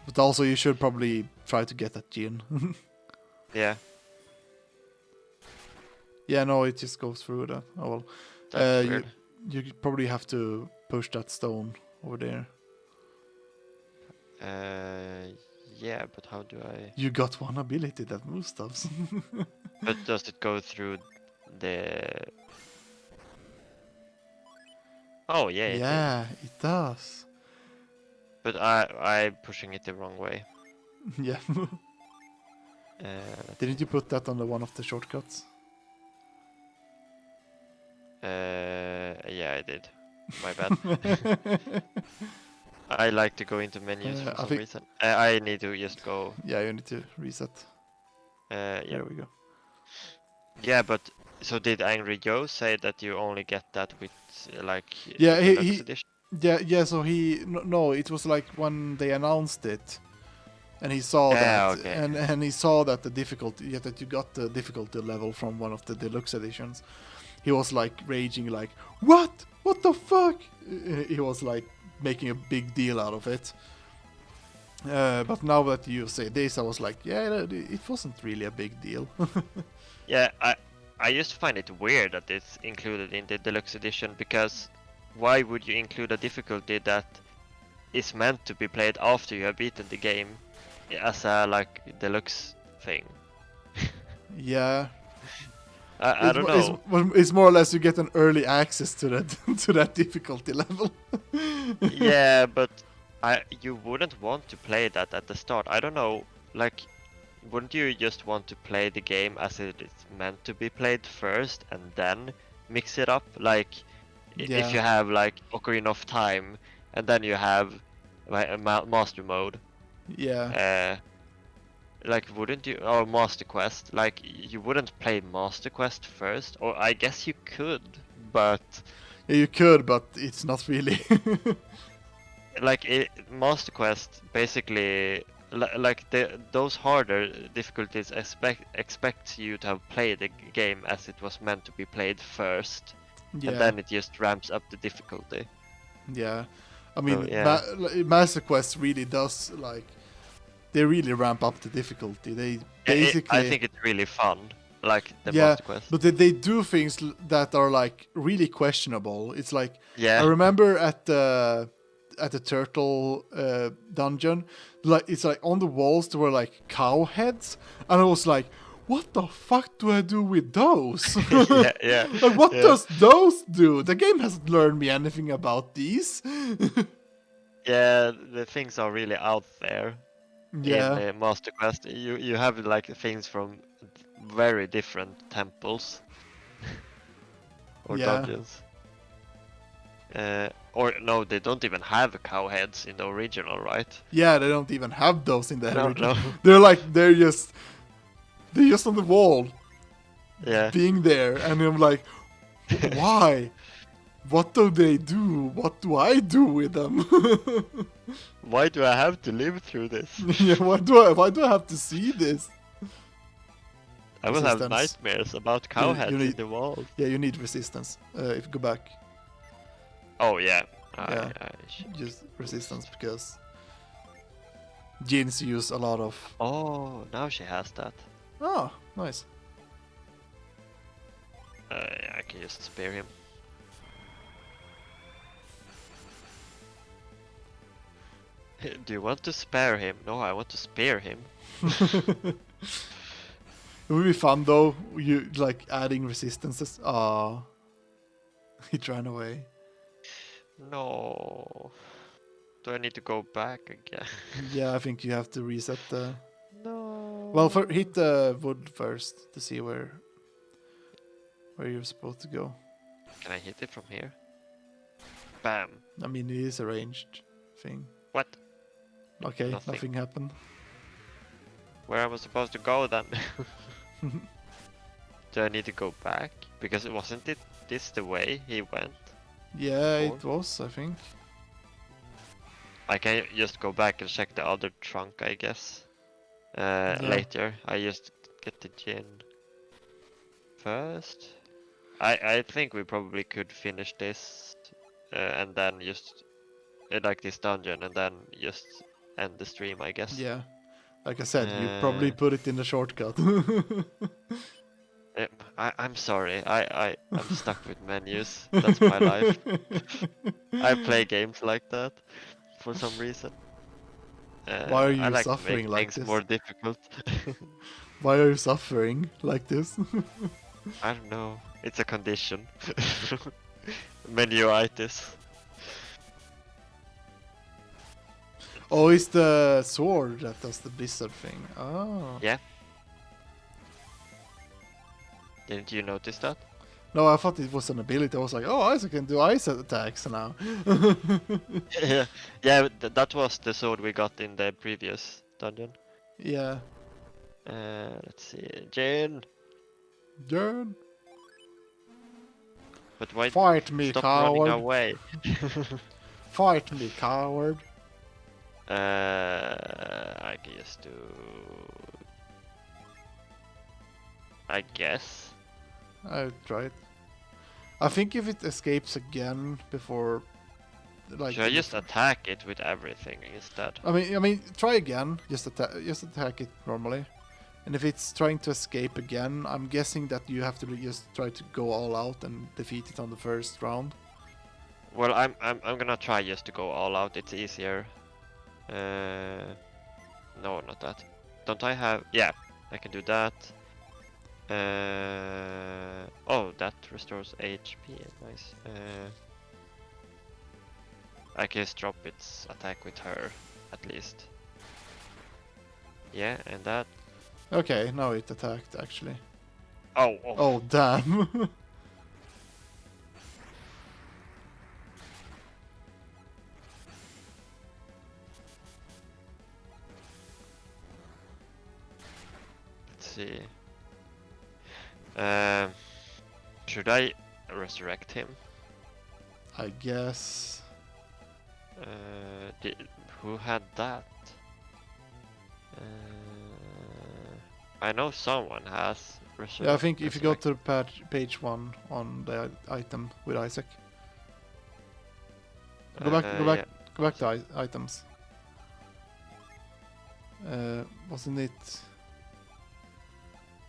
But also, you should probably try to get that Djinn. yeah. Yeah, no, it just goes through that. Oh well. That's weird. You probably have to push that stone over there. Yeah, but how do I? You got one ability that moves stuff. But does it go through the? Oh yeah, it Yeah, it does. But I'm pushing it the wrong way. Yeah. Didn't you put that on the one of the shortcuts? Yeah, I did. My bad. I like to go into menus for I some think- reason. I need to just go. Yeah, you need to reset. Yeah, There we go. yeah, but so did Angry Joe say that you only get that with like Yeah, the he- deluxe he- edition? Yeah, so no, it was like when they announced it, and he saw that, Okay. and he saw that the difficulty, yeah, that you got the difficulty level from one of the deluxe editions. He was like raging, like, what? What the fuck? He was like making a big deal out of it. But now that you say this, I was like, yeah, it wasn't really a big deal. Yeah, I just find it weird that it's included in the deluxe edition because why would you include a difficulty that is meant to be played after you have beaten the game as a like deluxe thing? Yeah. I don't know. It's more or less you get an early access to that to that difficulty level. Yeah, but you wouldn't want to play that at the start. I don't know, like, wouldn't you just want to play the game as it is meant to be played first and then mix it up? Like, Yeah. if you have like Ocarina of Time and then you have like a master mode, Yeah. like, wouldn't you, or Master Quest, like, you wouldn't play Master Quest first, or I guess you could, but Yeah, you could, but it's not really. like Master Quest basically like those harder difficulties expect you to have played the game as it was meant to be played first, Yeah. and then it just ramps up the difficulty. Yeah. I mean, So, yeah. Master Quest really does, like, they really ramp up the difficulty. They I basically. think it's really fun. like the Yeah, Master Quest. but they do things that are like really questionable. It's like Yeah. I remember at the turtle dungeon, like it's like on the walls there were like cow heads, and I was like, what the fuck do I do with those? yeah. Like what Yeah. does those do? The game hasn't learned me anything about these. Yeah, the things are really out there Yeah, in Master Quest. You have like things from very different temples or Yeah. dungeons. Or no, they don't even have cow heads in the original, right? yeah, they don't even have those in the No, original. no. They're just on the wall, Yeah. being there, and I'm like, why? What do they do? What do I do with them? Why do I have to live through this? Yeah, why do I have to see this? I will have Resistance. nightmares about cow heads in need- the walls. Yeah, you need resistance. If you go back, Oh yeah. Yeah. just resistance because Djinns use a lot of. Oh, now she has that. Oh, nice. I can just spare him. Do you want to spare him? No, I want to spare him. It would be fun though. You like adding resistances. Ah, he ran away. No. Do I need to go back again? Yeah, I think you have to reset the. No. Well, hit the wood first to see where you're supposed to go. Can I hit it from here? Bam. I mean, it is a ranged thing. What? Okay, Nothing. nothing happened. Where am I supposed to go then? Do I need to go back? Because wasn't this the way he went? Yeah, Or- it was, I think. I can just go back and check the other trunk, I guess. Later. I just get the Djinn first. I think we probably could finish this and then just like this dungeon and then just end the stream, I guess. Yeah. Like I said, you probably put it in the shortcut. I'm sorry. I'm stuck with menus. That's my life. I play games like that for some reason. Why are you I like to suffering make like things this? more difficult. Why are you suffering like this? I don't know. It's a condition. Menuitis. Oh, it's the sword that does the blizzard thing. Oh. Yeah. Didn't you notice that? No, I thought it was an ability. I was like, oh, Isaac can do ice attacks now. Yeah, that was the sword we got in the previous dungeon. Yeah. Let's see. Djinn! Djinn. But why Fight me, stop running coward. away? Fight me, coward. I can just do... I guess. I tried. I think if it escapes again before, like. Should I just attack it with everything instead? I mean, try again. Just attack it normally. And if it's trying to escape again, I'm guessing that you have to just try to go all out and defeat it on the first round. Well, I'm gonna try just to go all out. It's easier. No, not that. Don't I have? Yeah, I can do that. Oh, that restores HP. Nice. I can just drop its attack with her, at least. Yeah, and that. Okay, now it attacked actually. Oh. Oh damn! Let's see. Should I resurrect him? I guess. Who had that? I know someone has resurrect. Yeah, I think if you go resurrect. to page 1 on the item with Isaac. Go back Yeah. go back to items. Wasn't it?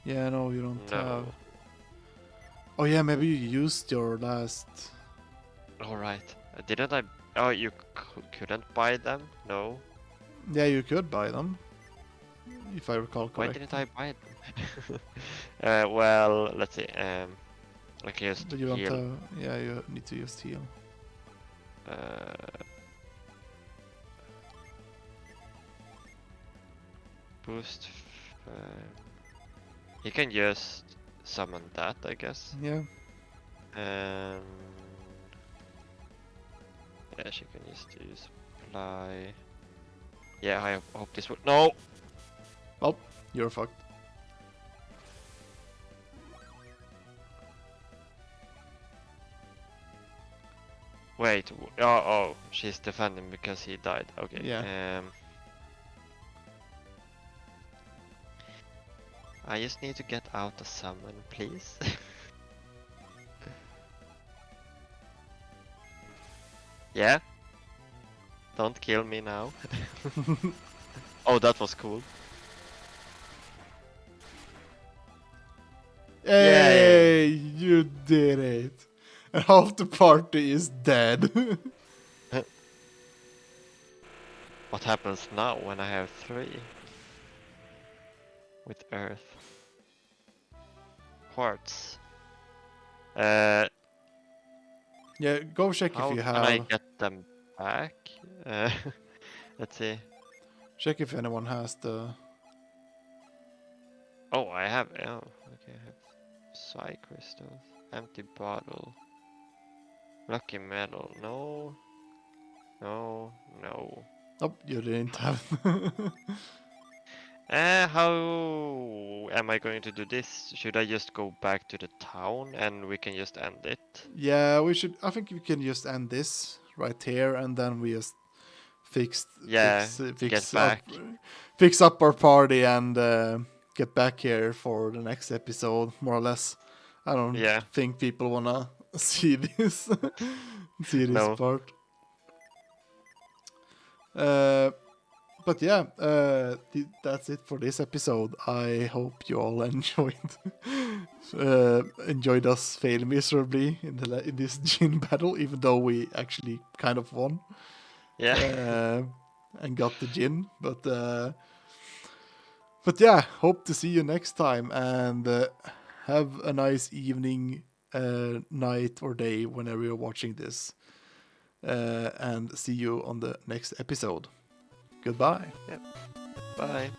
Yeah, no, you don't have. No. Oh yeah, maybe you used your last. Alright. Didn't I? Oh, you couldn't buy them? No. Yeah, you could buy them, if I recall Why correctly. didn't I buy them? Well, let's see. I can just But you want heal. to? Yeah, you need to just heal. Boost. You can just summon that, I guess. Yeah. And yeah, she can just use fly. Yeah, I hope this will. No. Well, you're fucked. Wait. Oh, she's defending because he died. Okay. Yeah. I just need to get out a summon, please. Yeah. Don't kill me now. Oh, that was cool. Hey, you did it! And half the party is dead. What happens now when I have 3? With Earth. Quartz. Yeah, go check How if you can I have. get them back? Let's see. Check if anyone has the. Oh, I have. Oh, okay. I have Psy crystals. Empty bottle. Lucky metal. No. No. No. Oh, you didn't have. How am I going to do this? Should I just go back to the town and we can just end it? Yeah, we should. I think we can just end this right here, and then we just Yeah, fix get back. fix up our party and get back here for the next episode, more or less. I don't Yeah. think people wanna see this No. part. But yeah, that's it for this episode. I hope you all enjoyed us fail miserably in this Djinn battle, even though we actually kind of won. Yeah. And got the Djinn, but yeah, hope to see you next time, and have a nice evening, night or day whenever you're watching this, and see you on the next episode. Goodbye. Bye.